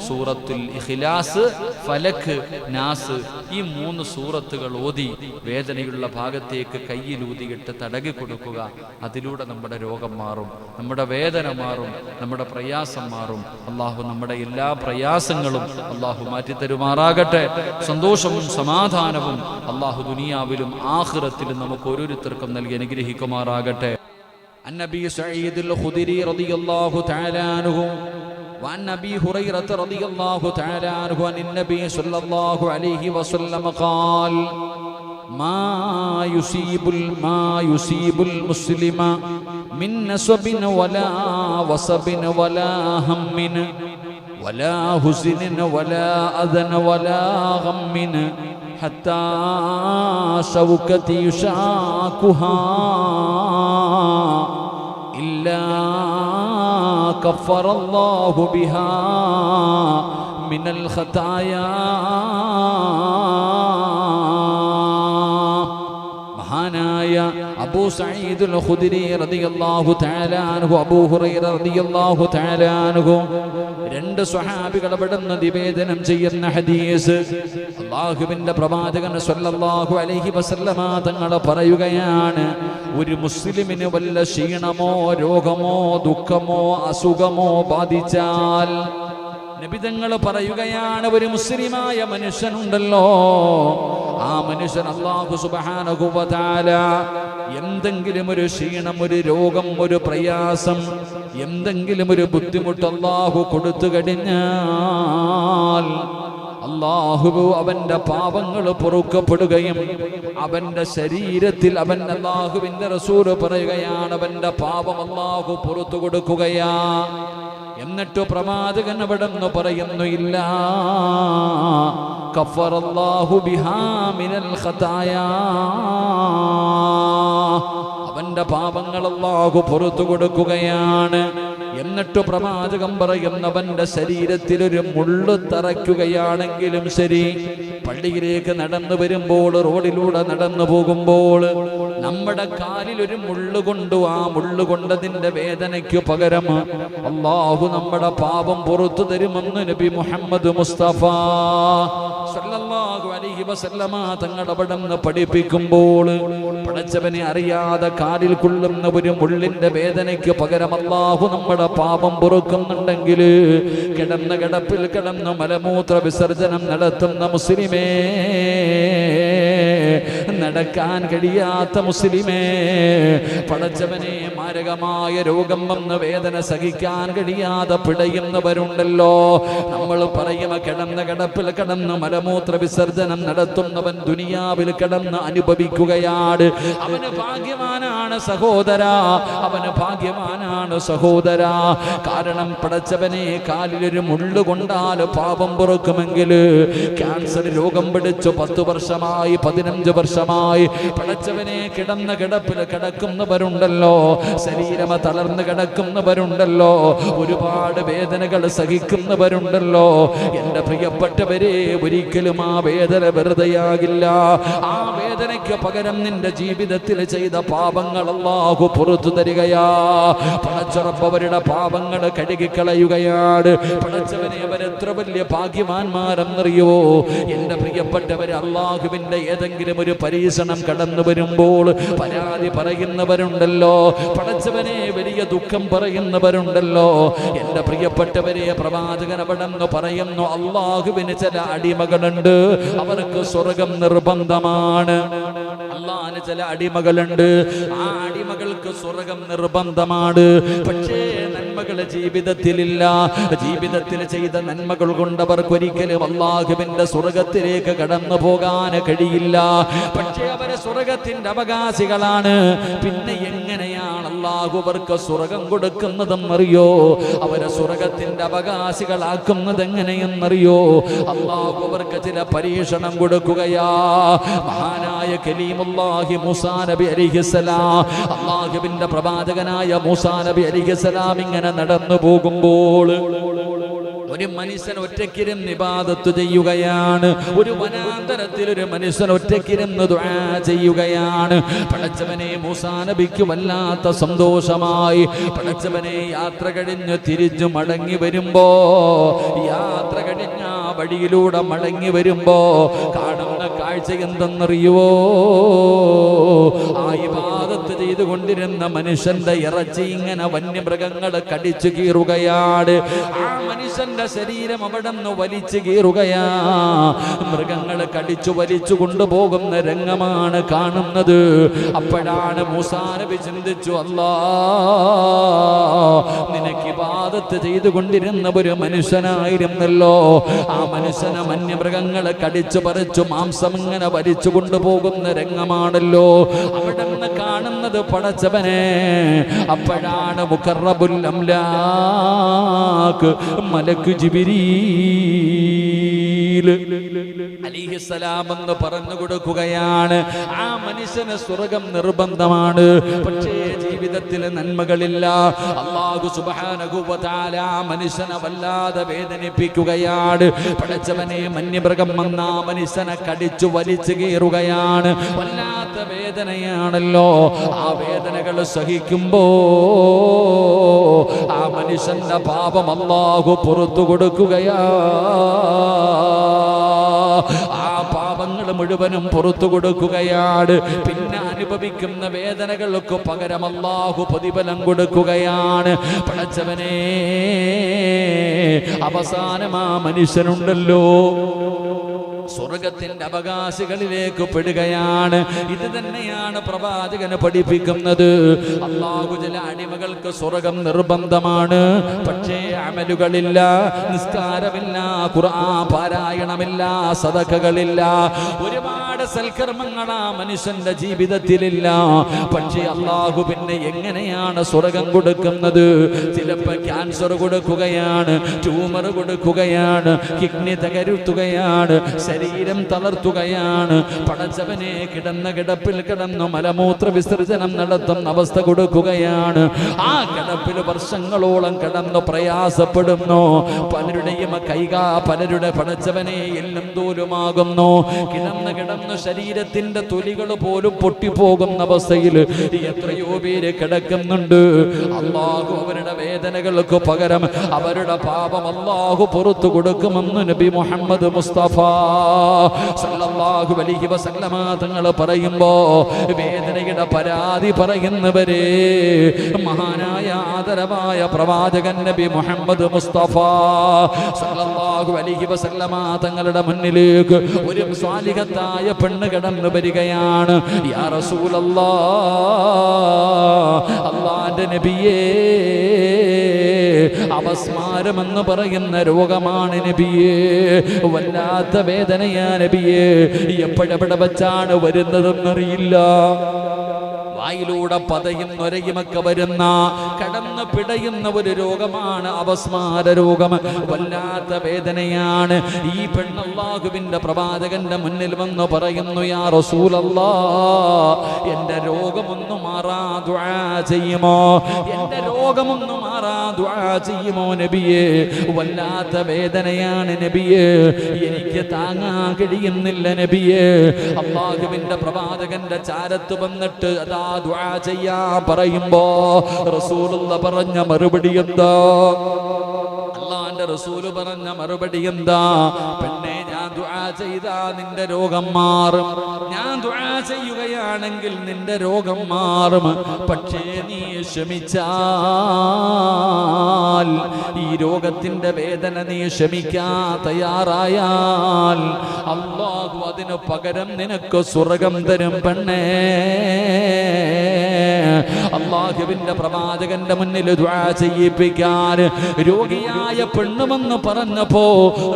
സൂറത്തുൽ ഇഖ്ലാസ്, ഫലക്, നാസ് ഈ 3 സൂറത്തുകൾ ഓതി വേദനയുള്ള ഭാഗത്തേക്ക് കയ്യിലൂതിയിട്ട് തടകി കൊടുക്കുക. അതിലൂടെ നമ്മുടെ രോഗം മാറും, നമ്മുടെ വേദന മാറും, നമ്മുടെ പ്രയാസം മാറും. അള്ളാഹു നമ്മുടെ എല്ലാ പ്രയാസങ്ങളും അള്ളാഹു മാറ്റിത്തരുമാറാകട്ടെ. സന്തോഷവും സമാധാനവും അള്ളാഹു ദുനിയാവിലും ആഖിറത്തിലും നമുക്ക് ഓരോരുത്തർക്കും നൽകി അനുഗ്രഹിക്കുമാറാകട്ടെ. അന്നബി സഈദുൽ ഖുദരി റളിയല്ലാഹു തആല അൻഹു وعن أبي هريرة رضي الله تعالى عنه عن النبي صلى الله عليه وسلم قال ما يصيب المسلم من نصب ولا وصب ولا هم ولا حزن ولا أذى ولا غم حتى شوكة يشاكها إلا كفر الله بها من الخطايا. മഹാനായ അബൂ സഈദുൽ ഖുദരി റളിയല്ലാഹു തആല അൻഹു, അബൂ ഹുറൈറ റളിയല്ലാഹു തആല അൻഹു, 2 സ്വഹാബികൾ അവിടുന്ന് നിവേദനം ചെയ്യുന്ന ഹദീസ്. അല്ലാഹുവിന്റെ പ്രവാചകൻ സ്വല്ലല്ലാഹു അലൈഹി വസല്ലമ തങ്ങൾ പറയുകയാണ്, ഒരു മുസ്ലിമിന് വല്ല ക്ഷീണമോ രോഗമോ ദുഃഖമോ അസുഖമോ ബാധിച്ചാൽ, നബിതങ്ങൾ പറയുകയാണ്, ഒരു മുസ്ലിമായ മനുഷ്യനുണ്ടല്ലോ, ആ മനുഷ്യൻ അല്ലാഹു സുബ്ഹാനഹു വ തആല എന്തെങ്കിലും ഒരു ക്ഷീണം, ഒരു രോഗം, ഒരു പ്രയാസം, എന്തെങ്കിലും ഒരു ബുദ്ധിമുട്ട് അല്ലാഹു കൊടുത്തു കഴിഞ്ഞാൽ അല്ലാഹു അവന്റെ പാപങ്ങൾ പൊറുക്കപ്പെടുകയും അവന്റെ ശരീരത്തിൽ, അവൻ അല്ലാഹുവിന്റെ റസൂൽ പറയുകയാണ്, അവന്റെ പാപം അല്ലാഹു പുറത്തു കൊടുക്കുകയാ. എന്നിട്ട് പ്രവാചകൻ അവിടെന്ന് പറയുന്നു, ഇല്ല കഫറല്ലാഹു ബിഹാ മിനൽ ഖതായാ, അവന്റെ പാപങ്ങൾ അല്ലാഹു പുറത്തു കൊടുക്കുകയാണ്. എന്നിട്ട് പ്രവാചകം പറയുന്നവന്റെ ശരീരത്തിൽ ഒരു മുള്ളു തറയ്ക്കുകയാണെങ്കിലും ശരി, പള്ളിയിലേക്ക് നടന്നു വരുമ്പോൾ, റോഡിലൂടെ നടന്നു പോകുമ്പോൾ നമ്മുടെ കാലിൽ ഒരു മുള്ളു കൊണ്ടു, ആ മുള്ളു കൊണ്ടതിന്റെ വേദനയ്ക്ക് പകരം അല്ലാഹു നമ്മുടെ പാപം പുറത്തു തരുമെന്ന് നബി മുഹമ്മദ് മുസ്തഫ സല്ലല്ലാഹു അലൈഹി വസല്ലമ തങ്ങളുടെ അവിടുന്ന് പഠിപ്പിക്കുമ്പോൾ, പടച്ചവനെ അറിയാതെ കാലിൽ കൊള്ളുന്ന ഒരു മുള്ളിന്റെ വേദനയ്ക്ക് പകരം അല്ലാഹു നമ്മുടെ പാപം പൊറുക്കുന്നുണ്ടെങ്കിൽ, കിടന്ന കിടപ്പിൽ കിടന്ന് മലമൂത്ര വിസർജനം നടത്തുന്ന മുസ്ലിമേ, നടക്കാൻ കഴിയാത്ത മുസ്ലിമേ, പടച്ചവനെ മാരകമായ രോഗം വന്ന് വേദന സഹിക്കാൻ കഴിയാതെ പിടയുന്നവരുണ്ടല്ലോ. നമ്മൾ പറയുക, കിടന്ന കിടപ്പിൽ കിടന്ന് മലമൂത്ര വിസർജനം നടത്തുന്നവൻ ദുനിയാവിൽ കിടന്ന് അനുഭവിക്കുകയാണ്. അവന് ഭാഗ്യവാനാണ് സഹോദര, അവന് ഭാഗ്യവാനാണ് സഹോദര. കാരണം പടച്ചവനെ കാലിലൊരു മുള്ളു കൊണ്ടാൽ പാപം പൊറുക്കുമെങ്കിൽ, ക്യാൻസർ രോഗം പിടിച്ചു 10 വർഷമായി 15 വർഷമായി പടച്ചവനെ കിടന്ന കിടപ്പിൽ കിടക്കുന്നവരുണ്ടല്ലോ, ശരീരം തളർന്ന് കിടക്കുന്നവരുണ്ടല്ലോ, ഒരുപാട് വേദനകൾ സഹിക്കുന്നവരുണ്ടല്ലോ. എൻ്റെ പ്രിയപ്പെട്ടവരെ, ഒരിക്കലും ആ വേദന വെറുതെയാകില്ല. ആ വേദനയ്ക്ക് പകരം നിന്റെ ജീവിതത്തിൽ ചെയ്ത പാപങ്ങൾ അല്ലാഹു പുറത്തു തരികയാ. പടച്ചുറപ്പവരുടെ പാപങ്ങൾ കഴുകിക്കളയുകയാണ്. പടച്ചവനെ, അവരെത്ര വലിയ ഭാഗ്യവാന്മാരെന്നറിയോ? എൻ്റെ പ്രിയപ്പെട്ടവരെ, അല്ലാഹുവിൻ്റെ ഏതെങ്കിലും ഒരു പരീക്ഷണം കടന്നു വരുമ്പോൾ പരാതി പറയുന്നവരുണ്ടല്ലോ, പടച്ചവനെ വലിയ ദുഃഖം പറയുന്നവരുണ്ടല്ലോ. എൻ്റെ പ്രിയപ്പെട്ടവരെ, പ്രവാചകൻ അവിടെന്ന് പറയുന്നു, അല്ലാഹുവിന് ചില അടിമകളുണ്ട്, അവർക്ക് സ്വർഗം നിർബന്ധമാണ്. അല്ലാഹുവിന് ചില അടിമകളുണ്ട്, ആ അടിമകൾക്ക് സ്വർഗം നിർബന്ധമാണ്. പക്ഷേ നന്മകൾ ജീവിതത്തിലില്ല. ജീവിതത്തിൽ ചെയ്ത നന്മകൾ കൊണ്ട് അവർക്ക് ഒരിക്കലും അല്ലാഹുവിന്റെ സ്വർഗത്തിലേക്ക് കടന്നു പോകാൻ കഴിയില്ല. പക്ഷേ അവരെ സ്വർഗത്തിന്റെ അവകാശികളാണ്. പിന്നെ എങ്ങനെയാണ് എങ്ങനെയാണ് അല്ലാഹു അവർക്ക് സ്വർഗം കൊടുക്കുന്നതെന്നറിയോ? അവരെ സ്വർഗത്തിന്റെ അവകാശികളാക്കുന്നത് എങ്ങനെയെന്നറിയോ? അല്ലാഹു അവർക്ക് ചില പരീക്ഷണം കൊടുക്കുകയാ. മഹാനായ കലീമുല്ലാഹി മൂസാ നബി അലൈഹിസ്സലാം, അല്ലാഹുവിന്റെ പ്രവാചകനായ മൂസാ നബി അലൈഹിസ്സലാം ഇങ്ങനെ നടന്നു പോകുമ്പോൾ ഒരു മനുഷ്യൻ ഒറ്റയ്ക്കിരുന്ന് ഇബാദത്ത് ചെയ്യുകയാണ്. ഒരു വനാന്തരത്തിൽ ഒരു മനുഷ്യൻ ഒറ്റയ്ക്കിരുന്ന് ദുആ ചെയ്യുകയാണ്. പടച്ചവനെ, മൂസാ നബിക്ക് വല്ലാത്ത സന്തോഷമായി. പടച്ചവനെ, യാത്ര കഴിഞ്ഞ് തിരിച്ചു മടങ്ങി വരുമ്പോ, യാത്ര കഴിഞ്ഞ വഴിയിലൂടെ മടങ്ങി വരുമ്പോ കാണുന്ന കാഴ്ച എന്തെന്നറിയുവോ? ആ ഇബാദത്ത് ചെയ്തുകൊണ്ടിരുന്ന മനുഷ്യന്റെ ഇറച്ചി ഇങ്ങനെ വന്യമൃഗങ്ങൾ കടിച്ചു കീറുകയാണ്. ആ മനുഷ്യന്റെ ശരീരം അവിടെ നിന്ന് വലിച്ചു കീറുകയാ. മൃഗങ്ങൾ കടിച്ചു വലിച്ചു കൊണ്ടുപോകുന്ന രംഗമാണ് കാണുന്നത്. അപ്പോഴാണ് മൂസാ നബി ചിന്തിച്ചു, അല്ലാ, നിനക്ക് ഇബാദത്ത് ചെയ്തുകൊണ്ടിരുന്ന ഒരു മനുഷ്യനായിരുന്നല്ലോ. ആ മനുഷ്യനെ വന്യമൃഗങ്ങളെ കടിച്ചു പറിച്ചു മാംസം ഇങ്ങനെ വലിച്ചു കൊണ്ടുപോകുന്ന രംഗമാണല്ലോ അവിടെ നിന്ന് കാണുന്നത്. പടച്ചവനെ, അപ്പോഴാണ് മുഖറബുൽ അംലാക്ക് മലക്ക് ജിബ്രീൽ അലൈഹിസ്സലാം എന്ന് പറഞ്ഞു കൊടുക്കുകയാണ്, ആ മനുഷ്യന് സ്വർഗം നിർബന്ധമാണ്, പക്ഷേ ജീവിതത്തിൽ നന്മകളില്ല. അല്ലാഹു സുബ്ഹാനഹു വ തആല മനുഷ്യനെ വല്ലാതെ വേദനിപ്പിക്കുകയാണ്. പടച്ചവനെ, വന്യമൃഗം വന്ന മനുഷ്യനെ കടിച്ചു വലിച്ചു കീറുകയാണ്. വല്ലാത്ത വേദനയാണല്ലോ. ആ വേദനകൾ സഹിക്കുമ്പോ ആ മനുഷ്യന്റെ പാപം അല്ലാഹു പുറത്തു കൊടുക്കുകയാ. ആ പാപങ്ങൾ മുഴുവനും പുറത്തു കൊടുക്കുകയാണ്. പിന്നെ അനുഭവിക്കുന്ന വേദനകൾക്ക് പകരം അല്ലാഹു പ്രതിഫലം കൊടുക്കുകയാണ്. പടച്ചവനെ, അവസാനം ആ മനുഷ്യനുണ്ടല്ലോ സ്വർഗത്തിന്റെ അവകാശികളിലേക്ക് പെടുകയാണ്. ഇത് തന്നെയാണ് പ്രവാചകന് പഠിപ്പിക്കുന്നത്. അല്ലാഹു ചില അടിമകൾക്ക് സ്വർഗം നിർബന്ധമാണ്, പക്ഷേ അമലുകളില്ല, നിസ്കാരമില്ല, ഖുർആൻ പാരായണമില്ല, സദഖകളില്ല, ഒരുപാട് സൽക്കർമ്മങ്ങൾ ആ മനുഷ്യന്റെ ജീവിതത്തിലില്ല. പക്ഷേ അല്ലാഹു പിന്നെ എങ്ങനെയാണ് സ്വർഗം കൊടുക്കുന്നത്? ചിലപ്പോൾ ക്യാൻസർ കൊടുക്കുകയാണ്, ട്യൂമർ കൊടുക്കുകയാണ്, കിഡ്നി തകരുത്തുകയാണ്, ശരീരം തളർത്തുകയാണ്. പടച്ചവനെ, കിടന്ന കിടപ്പിൽ കിടന്നു മലമൂത്ര വിസർജനം നടത്തുന്ന അവസ്ഥ കൊടുക്കുകയാണ്. ആ കിടപ്പിൽ വർഷങ്ങളോളം കിടന്നു പ്രയാസപ്പെടുന്നു. പലരുടെയും പലരുടെ പടച്ചവനെ എല്ലും തോലുമാകുന്നു. കിടന്ന് ശരീരത്തിന്റെ തൊലികൾ പോലും പൊട്ടിപ്പോകുന്ന അവസ്ഥയിൽ എത്രയോ പേര് കിടക്കുന്നുണ്ട്. അല്ലാഹു അവരുടെ വേദനകൾക്ക് പകരം അവരുടെ പാപം അല്ലാഹു പുറത്തു കൊടുക്കുമെന്ന് നബി മുഹമ്മദ് മുസ്തഫ സല്ലല്ലാഹു അലൈഹി വസല്ലമ തങ്ങൾ പറയുമ്പോ വേദനയുടെ പരാതി പറയുന്നവരെ മഹാനായ ആദരവായ പ്രവാചകൻ നബി മുഹമ്മദ് മുസ്തഫ സല്ലല്ലാഹു അലൈഹി വസല്ലമ തങ്ങളുടെ മുന്നിലേക്ക് ഒരു സ്വാലിഹത്തായ പെണ്ണ് കടന്നു വരികയാണ്. യാ റസൂലല്ലാഹ്, അല്ലാഹുവിന്റെ നബിയേ, അപസ്മാരമെന്ന് പറയുന്ന രോഗമാണ് നബിയേ, വല്ലാത്ത വേദനയാ നബിയേ, എപ്പോഴെവിടെ വച്ചാണ് വരുന്നതെന്നറിയില്ല. വായിലൂടെ പതയും നൊരയുമൊക്കെ വരുന്ന കടന്ന് പിടയുന്ന ഒരു രോഗമാണ് അപസ്മാര രോഗം. വല്ലാത്ത വേദനയാണ്. ഈ പെണ്ണ് അല്ലാഹുവിന്റെ പ്രവാചകന്റെ മുന്നിൽ വന്ന് പറയുന്നു, യാ റസൂലല്ലാഹ്, എന്റെ രോഗമൊന്നു മാറാ ദുആ ചെയ്യുമോ? എന്റെ രോഗമൊന്നു മാറാ ദുആ ചെയ്യുമോ നബിയേ? വല്ലാത്ത വേദനയാണ് നബിയേ, എനിക്ക് താങ്ങാൻ കഴിയുന്നില്ല നബിയേ. അല്ലാഹുവിന്റെ പ്രവാചകന്റെ ചാരത്ത് വന്നിട്ട് അതാ ദുആ ചെയ്യാൻ പറയുമ്പോ റസൂലുള്ള പറഞ്ഞ മറുപടി എന്താ? അല്ലാഹുവിന്റെ റസൂല് പറഞ്ഞ മറുപടി എന്താ? പെണ്ണേ, ഞാൻ ദുആ ചെയ്താ നിന്റെ രോഗം മാറും. ഞാൻ ദുആ ചെയ്യുകയാണെങ്കിൽ നിന്റെ രോഗം മാറും. പക്ഷേ നീ ക്ഷമിച്ചാൽ, ഈ രോഗത്തിന്റെ വേദന നീ ക്ഷമിക്കാൻ തയ്യാറായാൽ അല്ലാഹു അതിനു പകരം നിനക്ക് സ്വർഗം തരും പെണ്ണേ. അല്ലാഹുവിന്റെ പ്രവാചകന്റെ മുന്നിൽ ദുആ ചെയ്യിപ്പിക്കാൻ രോഗിയായ പെണ്ണുമെന്ന് പറഞ്ഞപ്പോ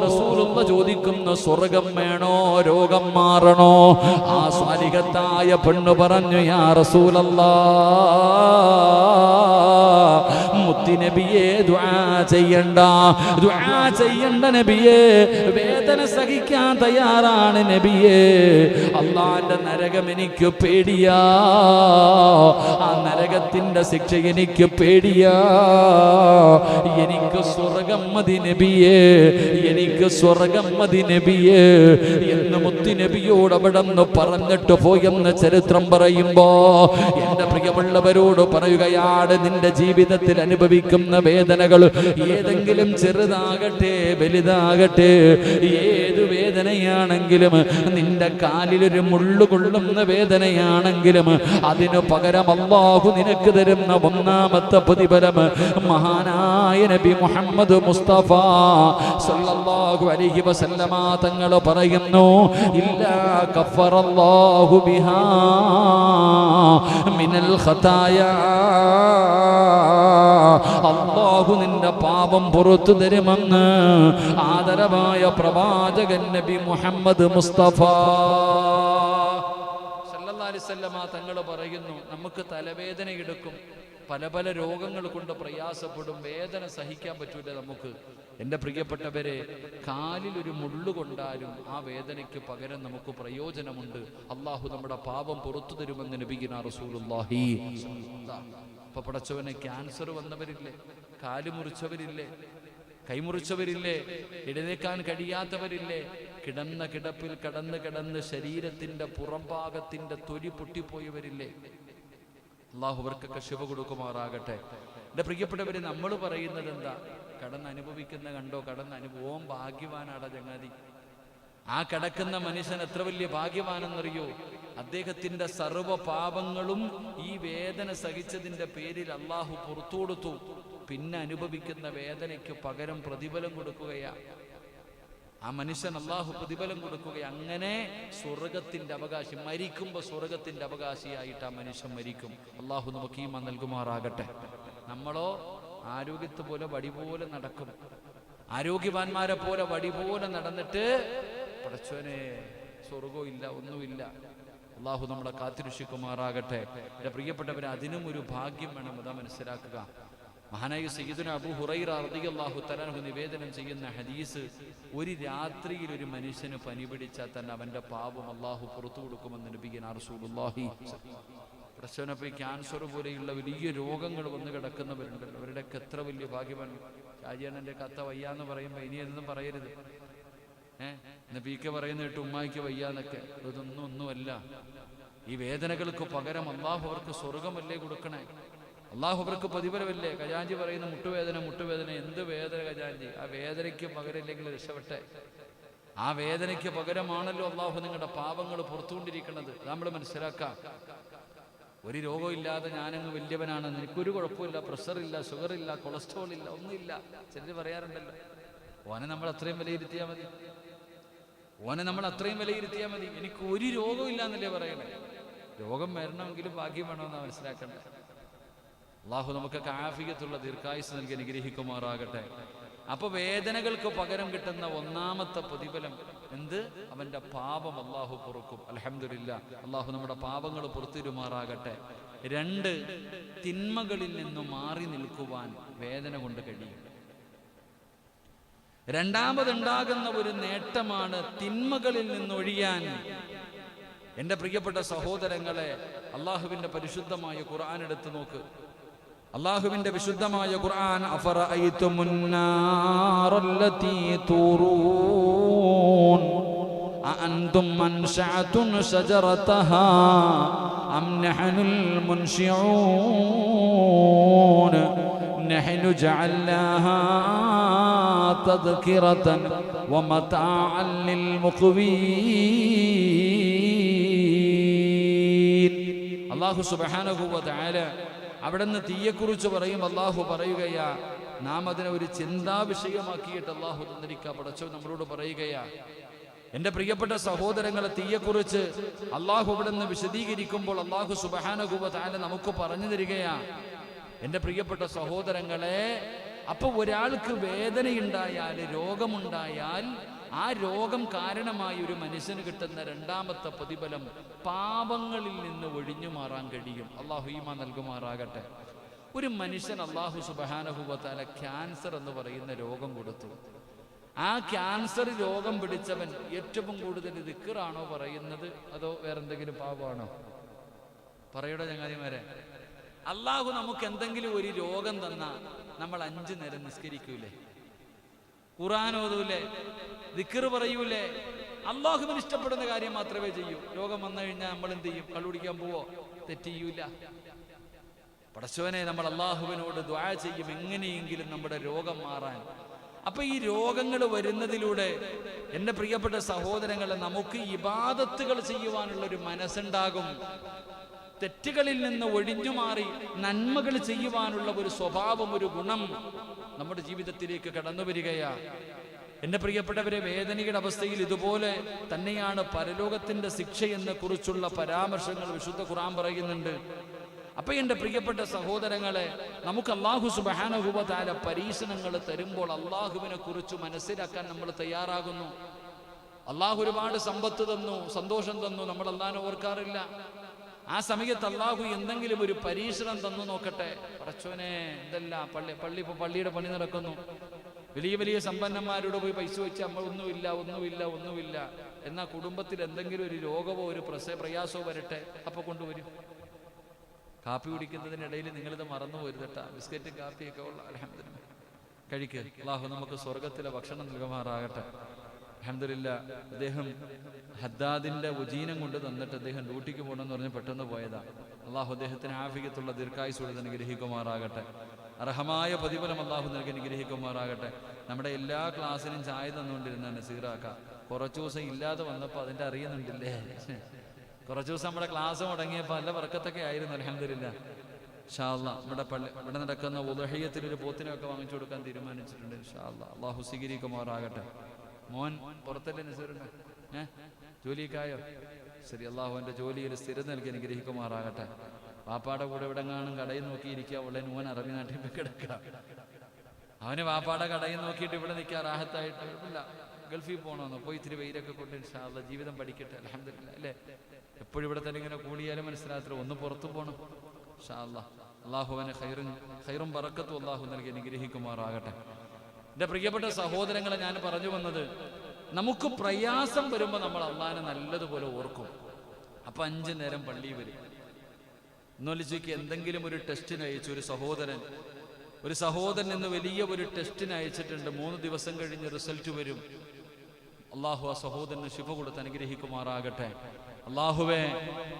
റസൂലുള്ള ചോദിക്കുന്നു, സ്വർഗം വേണോ രോഗം മാറണോ? ആ സ്വാലിഹത്തായ പെണ്ണ് പറഞ്ഞു, യാ റസൂലല്ലാഹ്, മുത്തുനബിയെ ദുആ ചെയ്യണ്ട, ദുആ ചെയ്യണ്ട നബിയെ, വേദന സഹിക്കാൻ തയ്യാറാണ് നബിയെ. അല്ലാഹുവിന്റെ നരകം എനിക്ക് പേടിയാ, ആ നരകത്തിന്റെ ശിക്ഷ എനിക്ക് പേടിയാ, എനിക്ക് സ്വർഗം മതി നബിയെ, എനിക്ക് സ്വർഗം മതി നബിയെ എന്ന് മുത്തുനബിയോട് അവിടെ നിന്ന് പറഞ്ഞിട്ട് പോയെന്ന് ചരിത്രം പറയുമ്പോ എന്റെ പ്രിയമുള്ളവരോട് പറയുകയാണ്, നിന്റെ ജീവിതത്തിൽ അനുഭവിക്കുന്ന വേദനകൾ ഏതെങ്കിലും ചെറുതാകട്ടെ വലുതാകട്ടെ, ഏത് വേദനയാണെങ്കിലും, നിന്റെ കാലിലൊരു മുള്ളുകൊള്ളുന്ന വേദനയാണെങ്കിലും അതിനു പകരം അല്ലാഹു നിനക്ക് തരുന്ന ഒന്നാമത്തെ പ്രതിഫലം മഹാനായ നബി മുഹമ്മദ് മുസ്തഫ സല്ലല്ലാഹു അലൈഹി വസല്ലമ തങ്ങൾ പറയുന്നു, ഇല്ലാ കഫറല്ലാഹു ബിഹാ മിനൽ ഖതായാ, അല്ലാഹു നിന്റെ പാപം പുറത്തു തരുമെന്ന് ആദരവായ പ്രവാചകൻ നബി മുഹമ്മദ് മുസ്തഫ സല്ലല്ലാഹു അലൈഹി വസല്ലമ തങ്ങൾ പറയുന്നു, നമുക്ക് തലവേദന എടുക്കും, പല പല രോഗങ്ങൾ കൊണ്ട് പ്രയാസപ്പെടും, വേദന സഹിക്കാൻ പറ്റൂല നമുക്ക്. എൻ്റെ പ്രിയപ്പെട്ടവരെ, കാലിൽ ഒരു മുള്ളു കൊണ്ടാലും ആ വേദനയ്ക്ക് പകരം നമുക്ക് പ്രയോജനമുണ്ട്. അള്ളാഹു നമ്മുടെ പാപം പുറത്തു തരുമെന്ന് നബിയുനാ റസൂലുള്ളാഹി. ഇപ്പൊ പടച്ചവനെ ക്യാൻസർ വന്നവരില്ലേ, കാല് മുറിച്ചവരില്ലേ, കൈമുറിച്ചവരില്ലേ, എഴുന്നേക്കാൻ കഴിയാത്തവരില്ലേ, കിടന്ന കിടപ്പിൽ കിടന്ന് ശരീരത്തിന്റെ പുറംഭാഗത്തിന്റെ തൊലി പൊട്ടിപ്പോയവരില്ലേ, അള്ളാഹു അവർക്കൊക്കെ ശിവ കൊടുക്കുമാറാകട്ടെ. എൻ്റെ പ്രിയപ്പെട്ടവര്, നമ്മൾ പറയുന്നത് എന്താ? കടന്നനുഭവിക്കുന്ന കണ്ടോ, കടന്നനുഭവം ഭാഗ്യവാനാടാ ചങ്ങാതി. ആ കിടക്കുന്ന മനുഷ്യൻ എത്ര വലിയ ഭാഗ്യവാനെന്നറിയോ? അദ്ദേഹത്തിന്റെ സർവ്വ പാപങ്ങളും ഈ വേദന സഹിച്ചതിന്റെ പേരിൽ അള്ളാഹു പുറത്തു കൊടുത്തു. പിന്നെ അനുഭവിക്കുന്ന വേദനയ്ക്ക് പകരം പ്രതിഫലം കൊടുക്കുകയാ ആ മനുഷ്യൻ. അള്ളാഹു പ്രതിഫലം കൊടുക്കുക. അങ്ങനെ സ്വർഗത്തിന്റെ അവകാശി മരിക്കുമ്പോൾ സ്വർഗത്തിന്റെ അവകാശിയായിട്ട് ആ മനുഷ്യൻ മരിക്കും. അള്ളാഹു നമുക്ക് ഈമാൻ നൽകുമാറാകട്ടെ. നമ്മളോ ആരോഗ്യത്തെ പോലെ വടി പോലെ നടക്കും, ആരോഗ്യവാന്മാരെ പോലെ വടി പോലെ നടന്നിട്ട് പടച്ചോനെ സ്വർഗവും ഇല്ല, ഒന്നുമില്ല. അള്ളാഹു നമ്മളെ കാത്തിരക്ഷിക്കുമാറാകട്ടെ. എൻ്റെ പ്രിയപ്പെട്ടവരെ, അതിനും ഒരു ഭാഗ്യം വേണം, അതാ മനസ്സിലാക്കുക. മഹാനായ സയ്യിദുനാ അബൂ ഹുറൈറ റളിയല്ലാഹു തആല അൻഹു നിവേദനം ചെയ്യുന്ന ഹദീസ്, ഒരു രാത്രിയിൽ ഒരു മനുഷ്യന് പനി പിടിച്ചാൽ തന്നെ അവന്റെ പാപം അള്ളാഹു പുറത്തു കൊടുക്കുമെന്ന് നബിയുനാ റസൂലുള്ളാഹി. പ്രശ്നപ്പോൾ ക്യാൻസർ പോലെയുള്ള വലിയ രോഗങ്ങൾ വന്ന് കിടക്കുന്നവരുണ്ടല്ലോ, അവരുടെയൊക്കെ എത്ര വലിയ ഭാഗ്യവാൻ. ഷാജിയാണെൻ്റെ കത്ത വയ്യാന്ന് പറയുമ്പോൾ ഇനി എന്നും പറയരുത്. നബിക്ക് പറയുന്ന കേട്ട് ഉമ്മായിക്ക് വയ്യാന്നൊക്കെ, ഒന്നുമല്ല. ഈ വേദനകൾക്ക് പകരം അള്ളാഹു അവർക്ക് സ്വർഗമല്ലേ കൊടുക്കണേ, അള്ളാഹു അവർക്ക് പ്രതിഫലമല്ലേ. ഖജാൻജി പറയുന്ന മുട്ടുവേദന എന്ത് വേദന ഖജാൻജി? ആ വേദനയ്ക്ക് പകരമില്ലെങ്കിൽ രക്ഷപ്പെട്ടെ. ആ വേദനയ്ക്ക് പകരമാണല്ലോ അള്ളാഹു നിങ്ങളുടെ പാപങ്ങൾ പുറത്തുകൊണ്ടിരിക്കുന്നത്. നമ്മൾ മനസ്സിലാക്കാം. ഒരു രോഗവും ഇല്ലാതെ ഞാനങ്ങ് വലിയവനാണ്, എനിക്കൊരു കുഴപ്പമില്ല, പ്രഷറില്ല, ഷുഗറില്ല, കൊളസ്ട്രോൾ ഇല്ല, ഒന്നുമില്ല. ചിലർ പറയാറുണ്ടല്ലോ, ഓനെ നമ്മൾ അത്രയും വിലയിരുത്തിയാൽ മതി, എനിക്ക് ഒരു രോഗവും ഇല്ല എന്നല്ലേ പറയണേ. രോഗം വരണമെങ്കിലും ഭാഗ്യം വേണമെന്നാണ് മനസ്സിലാക്കേണ്ടത്. അള്ളാഹു നമുക്കൊക്കെ ആഫിയത്തുള്ള ദീർഘായുസ് നൽകി അനുഗ്രഹിക്കുമാറാകട്ടെ. അപ്പൊ വേദനകൾക്ക് പകരം കിട്ടുന്ന ഒന്നാമത്തെ പ്രതിഫലം എന്ത്? അവന്റെ പാപം അള്ളാഹു പൊറുക്കും. അൽഹംദുലില്ലാ, അള്ളാഹു നമ്മുടെ പാപങ്ങൾ പുറത്തിരുമാറാകട്ടെ. 2, തിന്മകളിൽ നിന്നും മാറി നിൽക്കുവാൻ വേദന കൊണ്ട് കഴിയും. രണ്ടാമതുണ്ടാകുന്ന ഒരു നേട്ടമാണ് തിന്മകളിൽ നിന്നൊഴിയാൻ. എൻ്റെ പ്രിയപ്പെട്ട സഹോദരങ്ങളെ, അള്ളാഹുവിന്റെ പരിശുദ്ധമായ ഖുർആൻ എടുത്തു നോക്ക്. അള്ളാഹുവിന്റെ വിശുദ്ധമായ ഖുർആൻ, അഫറഅയ്തുമുൻ നാറല്ലതീ തൂറൂൻ അഅൻതും അൻശഅതുൻ ശജറതഹാ അം നഹ്നുൽ മുൻശിഊൻ നഹ്നു ജഅൽനാഹാ തദ്കിറതൻ വമതാഅൻ ലിൽ മുഖ്വീൻ. അല്ലാഹു സുബ്ഹാനഹു വ തആല അവിടുന്ന് തീയെക്കുറിച്ച് പറയും. അള്ളാഹു പറയുകയാ, നാം അതിനെ ഒരു ചിന്താ വിഷയമാക്കിയിട്ട് അള്ളാഹു തന്നിരിക്കുക. പടച്ചവൻ നമ്മളോട് പറയുകയാ, എൻ്റെ പ്രിയപ്പെട്ട സഹോദരങ്ങളെ, തീയെക്കുറിച്ച് അള്ളാഹു ഇവിടെ നിന്ന് വിശദീകരിക്കുമ്പോൾ അള്ളാഹു സുബ്ഹാനഹു വ തആല നമുക്ക് പറഞ്ഞു തരികയാണ്. എൻ്റെ പ്രിയപ്പെട്ട സഹോദരങ്ങളെ, അപ്പൊ ഒരാൾക്ക് വേദനയുണ്ടായാൽ, രോഗമുണ്ടായാൽ, ആ രോഗം കാരണമായി ഒരു മനുഷ്യന് കിട്ടുന്ന രണ്ടാമത്തെ പ്രതിഫലം പാപങ്ങളിൽ നിന്ന് ഒഴിഞ്ഞു മാറാൻ കഴിയും. അള്ളാഹു ഈമാൻ നൽകുമാറാകട്ടെ. ഒരു മനുഷ്യൻ അള്ളാഹു സുബ്ഹാനഹു വ തആല ക്യാൻസർ എന്ന് പറയുന്ന രോഗം കൊടുത്തു. ആ ക്യാൻസർ രോഗം പിടിച്ചവൻ ഏറ്റവും കൂടുതൽ ദിക്റാണോ പറയുന്നത്, അതോ വേറെന്തെങ്കിലും പാപമാണോ? പറയടോ ചങ്ങാതിമാരെ. അള്ളാഹു നമുക്ക് എന്തെങ്കിലും ഒരു രോഗം തന്നാ നമ്മൾ 5 നേരം നിസ്കരിക്കൂലേ, ഖുർആൻ ഓതൂലേ, ദിക്ർ പറയൂലേ? അള്ളാഹുവിന് ഇഷ്ടപ്പെടുന്ന കാര്യം മാത്രമേ ചെയ്യൂ. രോഗം വന്നു കഴിഞ്ഞാൽ നമ്മൾ എന്ത് ചെയ്യും? കള്ളുടിക്കാൻ പോവോ? തെറ്റ് ചെയ്യൂല. പടച്ചോനെ, നമ്മൾ അള്ളാഹുവിനോട് ദുആ ചെയ്യും എങ്ങനെയെങ്കിലും നമ്മുടെ രോഗം മാറാൻ. അപ്പൊ ഈ രോഗങ്ങൾ വരുന്നതിലൂടെ എൻ്റെ പ്രിയപ്പെട്ട സഹോദരങ്ങളെ, നമുക്ക് ഇബാദത്തുകൾ ചെയ്യുവാനുള്ളൊരു മനസ്സുണ്ടാകും. തെറ്റുകളിൽ നിന്ന് ഒഴിഞ്ഞു മാറി നന്മകൾ ചെയ്യുവാനുള്ള ഒരു സ്വഭാവം, ഒരു ഗുണം നമ്മുടെ ജീവിതത്തിലേക്ക് കടന്നു വരികയാണ്. എൻ്റെ പ്രിയപ്പെട്ടവരെ, വേദനയുടെ അവസ്ഥയിൽ ഇതുപോലെ തന്നെയാണ് പരലോകത്തിന്റെ ശിക്ഷയെന്നെ കുറിച്ചുള്ള പരാമർശങ്ങൾ വിശുദ്ധ ഖുർആൻ പറയുന്നുണ്ട്. അപ്പൊ എൻ്റെ പ്രിയപ്പെട്ട സഹോദരങ്ങളെ, നമുക്ക് അല്ലാഹു സുബ്ഹാനഹു വ തആല പരീക്ഷണങ്ങൾ തരുമ്പോൾ അള്ളാഹുവിനെ കുറിച്ച് മനസ്സിലാക്കാൻ നമ്മൾ തയ്യാറാകുന്നു. അള്ളാഹു ഒരുപാട് സമ്പത്ത് തന്നു, സന്തോഷം തന്നു, നമ്മൾ അള്ളാഹിനെ ഓർക്കാറില്ല. ആ സമയത്ത് അള്ളാഹു എന്തെങ്കിലും ഒരു പരീക്ഷണം തന്നു നോക്കട്ടെ. പടച്ചോനെ, ഇതല്ല പള്ളിയുടെ പണി നടക്കുന്നു, വലിയ വലിയ സമ്പന്നന്മാരോട് പോയി പൈസ വെച്ച് നമ്മൾ ഒന്നുമില്ല. എന്നാൽ കുടുംബത്തിൽ എന്തെങ്കിലും ഒരു രോഗമോ ഒരു പ്രയാസമോ വരട്ടെ, അപ്പൊ കൊണ്ടുവരും. കാപ്പി കുടിക്കുന്നതിനിടയിൽ നിങ്ങളിത് മറന്നു പോരുതട്ടാ. ബിസ്ക്കറ്റും കാപ്പിയൊക്കെ ഉള്ള അൽഹംദുലില്ലാ കഴിക്കുക. അള്ളാഹു നമുക്ക് സ്വർഗത്തിലെ ഭക്ഷണം നൽകുമാറാകട്ടെ. അൽഹംദുലില്ലാ, അദ്ദേഹം ഹദ്ദാദിന്റെ ഉജീനം കൊണ്ട് തന്നിട്ട് അദ്ദേഹം ഡ്യൂട്ടിക്ക് പോകണമെന്ന് പറഞ്ഞ് പെട്ടെന്ന് പോയതാ. അള്ളാഹു അദ്ദേഹത്തിന് ആഫിയത്തുള്ള ദീർഘായുസ്സുള്ളത് അനുഗ്രഹിക്കുമാറാകട്ടെ. അർഹമായ പ്രതിഫലം അള്ളാഹു നൽകി അനുഗ്രഹിക്കുമാറാകട്ടെ. നമ്മുടെ എല്ലാ ക്ലാസ്സിനും ചായ തന്നുകൊണ്ടിരുന്ന നസീറാക്ക കുറച്ചു ദിവസം ഇല്ലാതെ വന്നപ്പോൾ അതിൻ്റെ അറിയുന്നുണ്ടില്ലേ? കുറച്ചു ദിവസം നമ്മുടെ ക്ലാസ് മുടങ്ങിയപ്പോൾ നല്ല വർക്കത്തൊക്കെ ആയിരുന്നു. അൽഹംദുലില്ലാ, ഇൻഷാ അല്ലാഹ് നമ്മുടെ ഇവിടെ നടക്കുന്ന ഉദ്ഹിയ്യത്തിൽ ഒരു പോത്തിനൊക്കെ വാങ്ങിച്ചു കൊടുക്കാൻ തീരുമാനിച്ചിട്ടുണ്ട്. ഇൻഷാ അല്ലാഹ് അള്ളാഹു സ്വീകരിക്കുമാറാകട്ടെ. മോൻ പുറത്തല്ലേ നസീറിന്? ജോലിക്കായോ? ശരി, അള്ളാഹു എൻ്റെ ജോലിയിൽ സ്ഥിരം നൽകി അനുഗ്രഹിക്കുമാറാകട്ടെ. വാപ്പാടെ കൂടെ എവിടെങ്ങാനും കടയിൽ നോക്കിയിരിക്കുക, ഉള്ള മോൻ അറബി നാട്ടിൽ പോയി കിടക്കുക. അവന് വാപ്പാടെ കടയിൽ നോക്കിയിട്ട് ഇവിടെ നിൽക്കാൻ റാഹത്തായിട്ട് ഇല്ല. ഗൾഫിൽ പോകണമെന്നോ? പോയി ഇത്തിരി വെയിലൊക്കെ കൊണ്ട് ഇൻഷാ അല്ലാഹ് ജീവിതം പഠിക്കട്ടെ. അൽഹംദുലില്ലാ, അല്ലേ? എപ്പോഴും ഇവിടെ തന്നെ ഇങ്ങനെ കൂടിയാലും മനസ്സിലാകത്തില്ല, ഒന്ന് പുറത്തു പോകണം. ഇൻഷാ അല്ലാഹ് അള്ളാഹുവിനെ ഖൈറും ബറക്കത്തും അള്ളാഹു നൽകി അനുഗ്രഹിക്കുമാറാകട്ടെ. എൻ്റെ പ്രിയപ്പെട്ട സഹോദരങ്ങളെ, ഞാൻ പറഞ്ഞു വന്നത്, നമുക്ക് പ്രയാസം വരുമ്പോൾ നമ്മൾ അള്ളാഹിനെ നല്ലതുപോലെ ഓർക്കും. അപ്പൊ 5 നേരം പള്ളി വരും. ഇന്നൊലിച്ചയ്ക്ക് എന്തെങ്കിലും ഒരു ടെസ്റ്റിന് അയച്ചു ഒരു സഹോദരൻ ഇന്ന് വലിയ ഒരു ടെസ്റ്റിന് അയച്ചിട്ടുണ്ട്. 3 ദിവസം കഴിഞ്ഞ് റിസൾട്ട് വരും. അള്ളാഹു ആ സഹോദരന് ശിഫ കൊടുത്ത് അനുഗ്രഹിക്കുമാറാകട്ടെ. അള്ളാഹുവേ,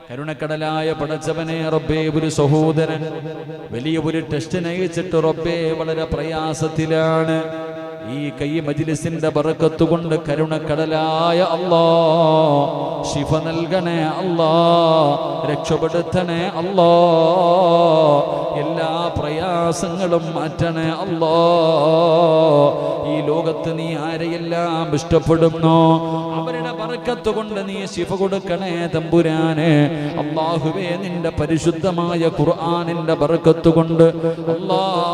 കരുണക്കടലായ പടച്ചവനെ, റബ്ബേ, ഒരു സഹോദരൻ വലിയ ഒരു ടെസ്റ്റിന് അയച്ചിട്ട് റബ്ബേ വളരെ പ്രയാസത്തിലാണ്. ഈ കൈ മജ്ലിസിന്റെ ബറക്കത്ത് കൊണ്ട് കരുണക്കടലായ അല്ലാഹ് ശിഫ നൽകണേ അല്ലാഹ്, രക്ഷപ്പെടുത്തണേ അല്ലാഹ്, എല്ലാ പ്രയാസങ്ങളും മാറ്റണേ അല്ലാഹ്. ഈ ലോകത്ത് നീ ആരെയെല്ലാം ഇഷ്ടപ്പെടുന്നോ അവരുടെ ബറക്കത്ത് കൊണ്ട് നീ ശിഫ കൊടുക്കണേ തമ്പുരാനെ. അല്ലാഹുവേ, നിന്റെ പരിശുദ്ധമായ ഖുർആനിന്റെ ബറക്കത്ത് കൊണ്ട് അല്ലാഹ്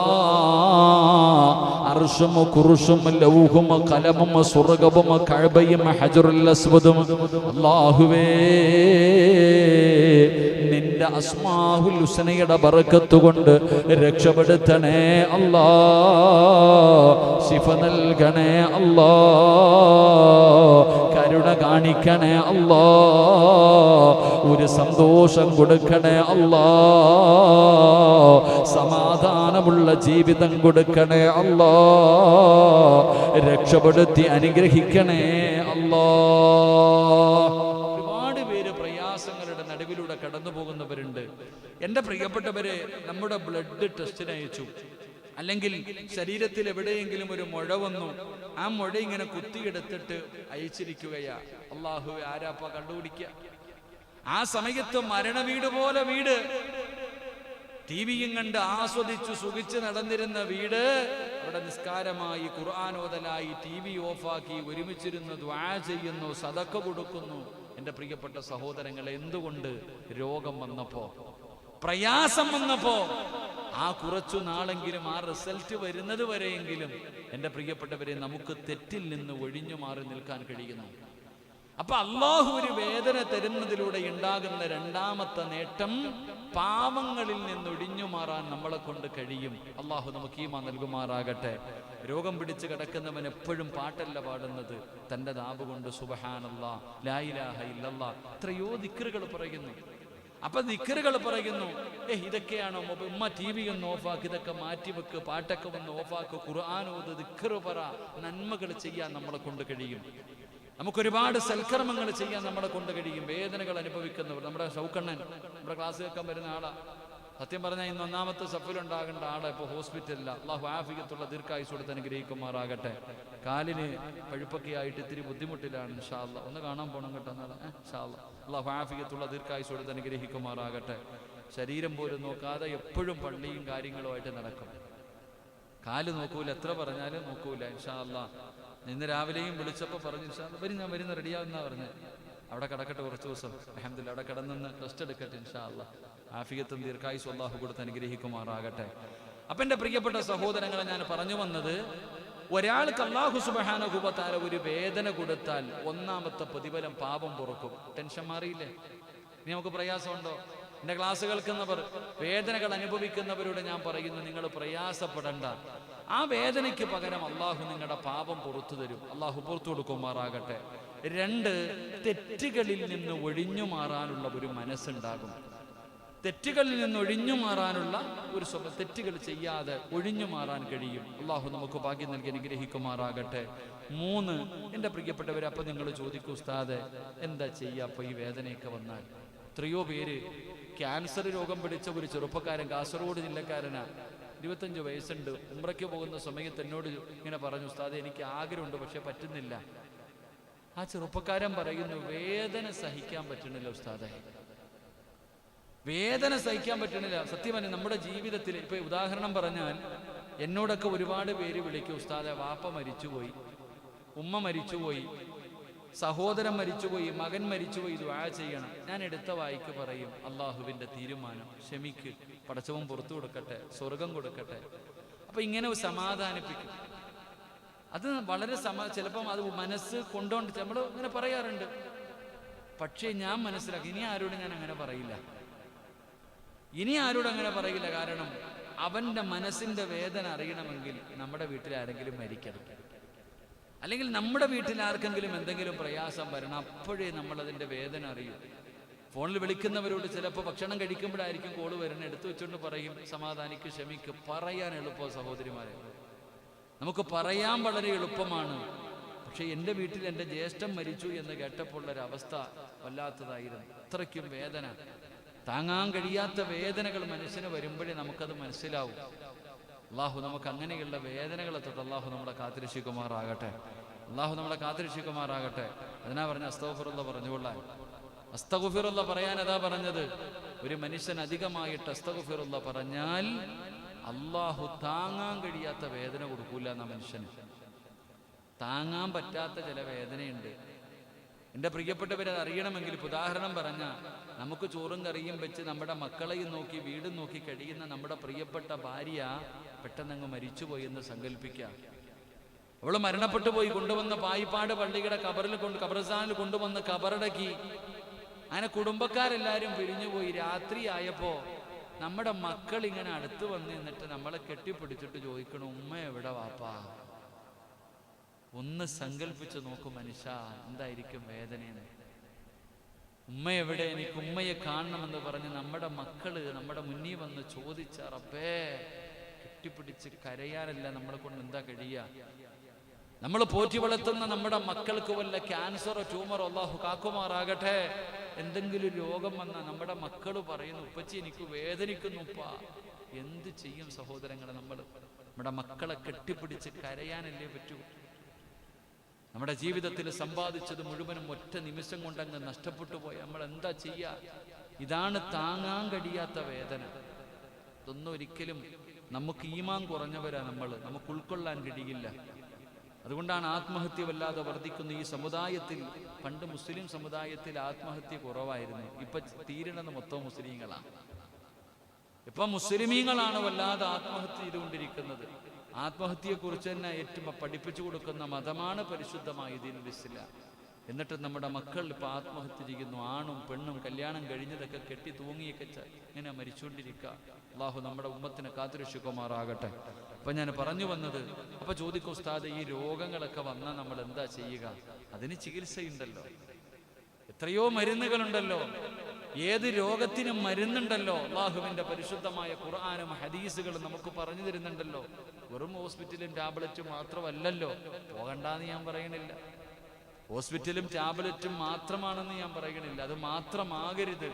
അർശും ഖുർശും ലൗഹും ഖലമും സ്വർഗ്ഗവും കഅബയും ഹജറുൽ അസ്വദും അല്ലാഹുവേ, നിന്റെ അസ്മാഉൽ ഹുസ്നയുടെ ബറക്കത്ത് കൊണ്ട് രക്ഷപ്പെടുത്തണേ അല്ലാഹ്, ശിഫ നൽകണേ അല്ലാഹ്, കരുണ കാണിക്കണേ അല്ലാഹ്, ഒരു സന്തോഷം കൊടുക്കണേ അല്ലാഹ്, സമാധാനമുള്ള ജീവിതം കൊടുക്കണേ അല്ലാഹ്, രക്ഷപ്പെടുത്തി അനുഗ്രഹിക്കണേ അല്ലാഹ്. ഒരുപാട് പേര് പ്രയാസങ്ങളുടെ നടുവിലൂടെ കടന്നു പോകുന്നവരുണ്ട്. എൻ്റെ പ്രിയപ്പെട്ടവരെ, നമ്മുടെ ബ്ലഡ് ടെസ്റ്റിന് അയച്ചു, അല്ലെങ്കിൽ ശരീരത്തിൽ എവിടെയെങ്കിലും ഒരു മുഴ വന്നു, ആ മുഴ ഇങ്ങനെ കുത്തിയെടുത്തിട്ട് അയച്ചിരിക്കുകയാ. അല്ലാഹുവേ, ആരാപ്പ കണ്ടുപിടിക്കുക? ആ സമയത്ത് മരണവീട് പോലെ വീട്, ടിവിയും കണ്ട് ആസ്വദിച്ചു സുഖിച്ച് നടന്നിരുന്ന വീട് അവിടെ ഇവിടെ നിസ്കാരമായി, ഖുർആൻ TV ഓഫാക്കി ഒരുമിച്ചിരുന്ന് ദുആ ചെയ്യുന്നു, സദഖ കൊടുക്കുന്നു. എൻ്റെ പ്രിയപ്പെട്ട സഹോദരങ്ങളെ, എന്തുകൊണ്ട്? രോഗം വന്നപ്പോ, പ്രയാസം വന്നപ്പോ, ആ കുറച്ചു നാളെങ്കിലും, ആ റിസൾട്ട് വരുന്നത് വരെയെങ്കിലും എൻ്റെ പ്രിയപ്പെട്ടവരെ നമുക്ക് തെറ്റിൽ നിന്ന് ഒഴിഞ്ഞു മാറി നിൽക്കാൻ കഴിയുന്നു. അപ്പൊ അള്ളാഹു ഒരു വേദന തരുന്നതിലൂടെ ഉണ്ടാകുന്ന രണ്ടാമത്തെ നേട്ടം, പാവങ്ങളിൽ നിന്ന് ഒഴിഞ്ഞു മാറാൻ നമ്മളെ കൊണ്ട് കഴിയും. അള്ളാഹു നമുക്ക് ഈമാൻ നൽകുമാറാകട്ടെ. രോഗം പിടിച്ച് കിടക്കുന്നവൻ എപ്പോഴും പാട്ടല്ല പാടുന്നത്, തൻ്റെ നാവ് കൊണ്ട് സുബ്ഹാനല്ലാഹ്, ലാ ഇലാഹ ഇല്ലല്ലാഹ്, എത്രയോ ദിക്റുകൾ പറയുന്നു. അപ്പൊ ദിക്റുകൾ പറയുന്നു. ഇതൊക്കെയാണോ ഉമ്മ TV ഒന്ന് ഓഫാക്ക്, ഇതൊക്കെ മാറ്റിവെക്ക്, പാട്ടൊക്കെ ഒന്ന് ഓഫാക്ക്, ഖുർആൻ ഓത്, ദിക്റ് പറ. നന്മകൾ ചെയ്യാൻ നമ്മളെ കൊണ്ട് കഴിയും. നമുക്കൊരുപാട് സൽക്കർമ്മങ്ങൾ ചെയ്യാൻ നമ്മളെ കൊണ്ട് കഴിയും. വേദനകൾ അനുഭവിക്കുന്നവർ, നമ്മുടെ ഷൗക്കണ്ണൻ നമ്മുടെ ക്ലാസ് കേൾക്കാൻ വരുന്ന ആളാ. സത്യം പറഞ്ഞാൽ ഇന്ന് ഒന്നാമത്തെ സഫിലുണ്ടാകേണ്ട ആളെ ഇപ്പോൾ ഹോസ്പിറ്റലില്ല. അള്ളാഹു ആഫിയത്തുള്ള ദീർഘായുസ് കൊടുത്ത് അനുഗ്രഹിക്കുമാറാകട്ടെ. കാലിന് പഴുപ്പൊക്കെ ആയിട്ട് ഇത്തിരി ബുദ്ധിമുട്ടിലാണ്. ഇൻഷാ അല്ലാഹ് ഒന്ന് കാണാൻ പോകണം കേട്ടോ നാളെ. ഇൻഷാ അല്ലാഹ് അള്ളാഹു ആഫിയത്തുള്ള ദീർഘായുസ് കൊടുത്ത് അനുഗ്രഹിക്കുമാറാകട്ടെ. ശരീരം പോലും നോക്കാതെ എപ്പോഴും പള്ളിയും കാര്യങ്ങളുമായിട്ട് നടക്കും. കാല് നോക്കൂല, എത്ര പറഞ്ഞാലും നോക്കൂല. ഇൻഷാ അല്ലാഹ് ഇന്ന് രാവിലെയും വിളിച്ചപ്പോൾ പറഞ്ഞു, ഇൻഷാ അല്ലാഹ് വരും, ഞാൻ വരുന്ന റെഡിയാവുന്ന പറഞ്ഞു. അവിടെ കിടക്കട്ടെ കുറച്ച് ദിവസം, അൽഹംദുലില്ലാഹ് അവിടെ കിടന്ന് റെസ്റ്റ് എടുക്കട്ടെ. ഇൻഷാ അല്ലാഹ് ആഫിയത്തും ദീർഘായുസ്സും അല്ലാഹു കൊടുത്ത് അനുഗ്രഹിക്കുമാറാകട്ടെ. അപ്പം എൻ്റെ പ്രിയപ്പെട്ട സഹോദരങ്ങളെ, ഞാൻ പറഞ്ഞു വന്നത്, ഒരാൾക്ക് അല്ലാഹു സുബ്ഹാനഹു വ തആല ഒരു വേദന കൊടുത്താൽ ഒന്നാമത്തെ പ്രതിഫലം പാപം പൊറുക്കും. ടെൻഷൻ മാറിയില്ലേ? ഇനി നമുക്ക് പ്രയാസമുണ്ടോ? എൻ്റെ ക്ലാസ് കേൾക്കുന്നവർ, വേദനകൾ അനുഭവിക്കുന്നവരോട് ഞാൻ പറയുന്നു, നിങ്ങൾ പ്രയാസപ്പെടണ്ട. ആ വേദനയ്ക്ക് പകരം അള്ളാഹു നിങ്ങളുടെ പാപം പുറത്തു തരും. അള്ളാഹു പുറത്തു കൊടുക്കുമാറാകട്ടെ. 2, തെറ്റുകളിൽ നിന്ന് ഒഴിഞ്ഞു മാറാനുള്ള ഒരു മനസ്സുണ്ടാകും. തെറ്റുകളിൽ നിന്ന് ഒഴിഞ്ഞു മാറാനുള്ള ഒരു തെറ്റുകൾ ചെയ്യാതെ ഒഴിഞ്ഞു മാറാൻ കഴിയും. അള്ളാഹു നമുക്ക് ഭാഗ്യം നൽകി അനുഗ്രഹിക്കുമാറാകട്ടെ. 3, എൻ്റെ പ്രിയപ്പെട്ടവരെ, അപ്പം നിങ്ങൾ ചോദിക്കൂ, ഉസ്താദെ എന്താ ചെയ്യുക അപ്പോൾ ഈ വേദനയൊക്കെ വന്നാൽ? എത്രയോ പേര് ക്യാൻസർ രോഗം പിടിച്ച ഒരു ചെറുപ്പക്കാരൻ, കാസർഗോഡ് ജില്ലക്കാരനാ, 25 വയസ്സുണ്ട്. ഉംറയ്ക്ക് പോകുന്ന സമയത്ത് എന്നോട് ഇങ്ങനെ പറഞ്ഞു, ഉസ്താദെ എനിക്ക് ആഗ്രഹമുണ്ട് പക്ഷെ പറ്റുന്നില്ല. ആ ചെറുപ്പക്കാരൻ പറയുന്നു, വേദന സഹിക്കാൻ പറ്റണില്ല ഉസ്താദെ, വേദന സഹിക്കാൻ പറ്റണില്ല. സത്യമല്ല, നമ്മുടെ ജീവിതത്തിൽ ഇപ്പൊ ഉദാഹരണം പറഞ്ഞാൽ, എന്നോടൊക്കെ ഒരുപാട് പേര് വിളിക്കും, ഉസ്താദെ വാപ്പ മരിച്ചുപോയി, ഉമ്മ മരിച്ചുപോയി, സഹോദരൻ മരിച്ചുപോയി, മകൻ മരിച്ചുപോയി, ദുആ ചെയ്യണം. ഞാൻ എടുത്ത വായിക്ക് പറയും, അള്ളാഹുവിൻ്റെ തീരുമാനം, ക്ഷമിക്ക്, പടച്ചവൻ പുറത്തു കൊടുക്കട്ടെ, സ്വർഗം കൊടുക്കട്ടെ. അപ്പൊ ഇങ്ങനെ സമാധാനിപ്പിക്കും. അത് വളരെ ചിലപ്പം അത് മനസ്സ് കൊണ്ടോണ്ട് നമ്മൾ ഇങ്ങനെ പറയാറുണ്ട്. പക്ഷേ ഞാൻ മനസ്സിലാക്കി, ഇനി ആരോടും ഞാൻ അങ്ങനെ പറയില്ല, ഇനി ആരോടും അങ്ങനെ പറയില്ല. കാരണം അവൻ്റെ മനസ്സിൻ്റെ വേദന അറിയണമെങ്കിൽ നമ്മുടെ വീട്ടിൽ ആരെങ്കിലും മരിക്കണം, അല്ലെങ്കിൽ നമ്മുടെ വീട്ടിൽ ആർക്കെങ്കിലും എന്തെങ്കിലും പ്രയാസം വരണം, അപ്പോഴേ നമ്മളതിൻ്റെ വേദന അറിയും. ഫോണിൽ വിളിക്കുന്നവരോട് ചിലപ്പോൾ ഭക്ഷണം കഴിക്കുമ്പോഴായിരിക്കും കോള് വരുന്നത്, എടുത്തു വെച്ചുകൊണ്ട് പറയും, സമാധാനിക്ക്, ക്ഷമിക്ക്. പറയാൻ എളുപ്പം സഹോദരിമാരെ, നമുക്ക് പറയാൻ വളരെ എളുപ്പമാണ്. പക്ഷെ എൻ്റെ വീട്ടിൽ എൻ്റെ ജ്യേഷ്ഠൻ മരിച്ചു എന്ന് കേട്ടപ്പോൾ ഒരവസ്ഥ വല്ലാത്തതായിരുന്നു. അത്രയ്ക്കും വേദന, താങ്ങാൻ കഴിയാത്ത വേദനകൾ മനുഷ്യന് വരുമ്പോഴേ നമുക്കത് മനസ്സിലാവും. അള്ളാഹു നമുക്ക് അങ്ങനെയുള്ള വേദനകളെ തൊട്ട് അള്ളാഹു നമ്മളെ കാത്തിരക്ഷിക്കുമാറാകട്ടെ. അള്ളാഹു നമ്മളെ കാത്തിരക്ഷിക്കുമാറാകട്ടെ. അതിനാ പറഞ്ഞ അസ്തഗ്ഫിറുല്ലാഹ് പറഞ്ഞുകൊള്ളാൻ. അസ്തഗ്ഫിറുല്ലാഹ് പറയാൻ അതാ പറഞ്ഞത്. ഒരു മനുഷ്യൻ അധികമായിട്ട് അസ്തഗ്ഫിറുല്ലാഹ് പറഞ്ഞാൽ അള്ളാഹു താങ്ങാൻ കഴിയാത്ത വേദന കൊടുക്കൂല എന്ന മനുഷ്യന്. താങ്ങാൻ പറ്റാത്ത ചില വേദനയുണ്ട്. എൻ്റെ പ്രിയപ്പെട്ടവരത് അറിയണമെങ്കിൽ ഉദാഹരണം പറഞ്ഞാൽ, നമുക്ക് ചോറും കറിയും വെച്ച് നമ്മുടെ മക്കളെയും നോക്കി വീടും നോക്കി കഴിയുന്ന നമ്മുടെ പ്രിയപ്പെട്ട ഭാര്യ പെട്ടെന്നങ്ങ് മരിച്ചുപോയി എന്ന് സങ്കല്പിക്കാം. അവൾ മരണപ്പെട്ടു പോയി. കൊണ്ടുവന്ന പായിപ്പാട് പള്ളിയുടെ ഖബർസ്ഥാനിൽ കൊണ്ടുവന്ന് ഖബറടക്കി. അങ്ങനെ കുടുംബക്കാരെല്ലാവരും പിരിഞ്ഞുപോയി. രാത്രിയായപ്പോൾ നമ്മുടെ മക്കൾ ഇങ്ങനെ അടുത്ത് വന്ന് നിന്നിട്ട് നമ്മളെ കെട്ടിപ്പിടിച്ചിട്ട് ചോദിക്കണം, ഉമ്മ എവിടെ വാപ്പാ? ഒന്ന് സങ്കല്പിച്ച് നോക്കും മനുഷ്യ, എന്തായിരിക്കും വേദനയെന്ന്. ഉമ്മ എവിടെ, എനിക്ക് ഉമ്മയെ കാണണമെന്ന് പറഞ്ഞ് നമ്മുടെ മക്കള് നമ്മുടെ മുന്നിൽ വന്ന് ചോദിച്ച റബ്ബേ, കെട്ടിപ്പിടിച്ച് കരയാനല്ല നമ്മളെ കൊണ്ട് എന്താ കഴിയുക? നമ്മൾ പോറ്റി വളർത്തുന്ന നമ്മുടെ മക്കൾക്ക് വല്ല ക്യാൻസറോ ട്യൂമറോ അല്ലാഹു കാക്കുമാറാകട്ടെ, എന്തെങ്കിലും രോഗം വന്നാൽ നമ്മുടെ മക്കൾ പറയുന്നു, ഉപ്പച്ചി എനിക്ക് വേദനിക്കുന്നു ഉപ്പ. എന്ത് ചെയ്യും സഹോദരങ്ങളെ? നമ്മുടെ മക്കളെ കെട്ടിപ്പിടിച്ച് കരയാനല്ലേ പറ്റൂ? നമ്മുടെ ജീവിതത്തിൽ സമ്പാദിച്ചത് മുഴുവനും ഒറ്റ നിമിഷം കൊണ്ടങ്ങ് നഷ്ടപ്പെട്ടു പോയി നമ്മൾ എന്താ ചെയ്യുക? ഇതാണ് താങ്ങാൻ കഴിയാത്ത വേദന. ഇതൊന്നും ഒരിക്കലും നമുക്ക് ഈമാൻ കുറഞ്ഞവരാ നമുക്ക് ഉൾക്കൊള്ളാൻ കഴിയില്ല. അതുകൊണ്ടാണ് ആത്മഹത്യ വല്ലാതെ വർദ്ധിക്കുന്ന ഈ സമുദായത്തിൽ. പണ്ട് മുസ്ലിം സമുദായത്തിൽ ആത്മഹത്യ കുറവായിരുന്നു, ഇപ്പൊ തീരണത് മൊത്തം മുസ്ലിങ്ങളാണ്. ഇപ്പൊ മുസ്ലിമീങ്ങളാണ് വല്ലാതെ ആത്മഹത്യ ചെയ്തുകൊണ്ടിരിക്കുന്നത്. ആത്മഹത്യയെക്കുറിച്ച് തന്നെ ഏറ്റവും പഠിപ്പിച്ചു കൊടുക്കുന്ന മതമാണ് പരിശുദ്ധമായ ദീനുൽ ഇസ്ലാം. എന്നിട്ട് നമ്മുടെ മക്കൾ ഇപ്പൊ ആത്മഹത്യ ചെയ്യുന്നു. ആണും പെണ്ണും കല്യാണം കഴിഞ്ഞതൊക്കെ കെട്ടി തൂങ്ങിയൊക്കെ ഇങ്ങനെ മരിച്ചുകൊണ്ടിരിക്കുക. അള്ളാഹു നമ്മുടെ ഉമ്മത്തിനെ കാത്തുരക്ഷിക്കുമാറാകട്ടെ. അപ്പൊ ഞാൻ പറഞ്ഞു വന്നത്, അപ്പൊ ചോദിക്കും ഉസ്താദ്, ഈ രോഗങ്ങളൊക്കെ വന്നാൽ നമ്മൾ എന്താ ചെയ്യുക? അതിന് ചികിത്സയുണ്ടല്ലോ, എത്രയോ മരുന്നുകളുണ്ടല്ലോ, ഏത് രോഗത്തിനും മരുന്നുണ്ടല്ലോ. അള്ളാഹുവിന്റെ പരിശുദ്ധമായ ഖുർആനും ഹദീസുകളും നമുക്ക് പറഞ്ഞു തരുന്നുണ്ടല്ലോ. വെറും ഹോസ്പിറ്റലും ടാബ്ലറ്റും മാത്രമല്ലല്ലോ. പോകണ്ടെന്ന് ഞാൻ പറയണില്ല, ഹോസ്പിറ്റലും ടാബ്ലറ്റും മാത്രമാണെന്ന് ഞാൻ പറയണില്ല, അത് മാത്രമാകരുത്.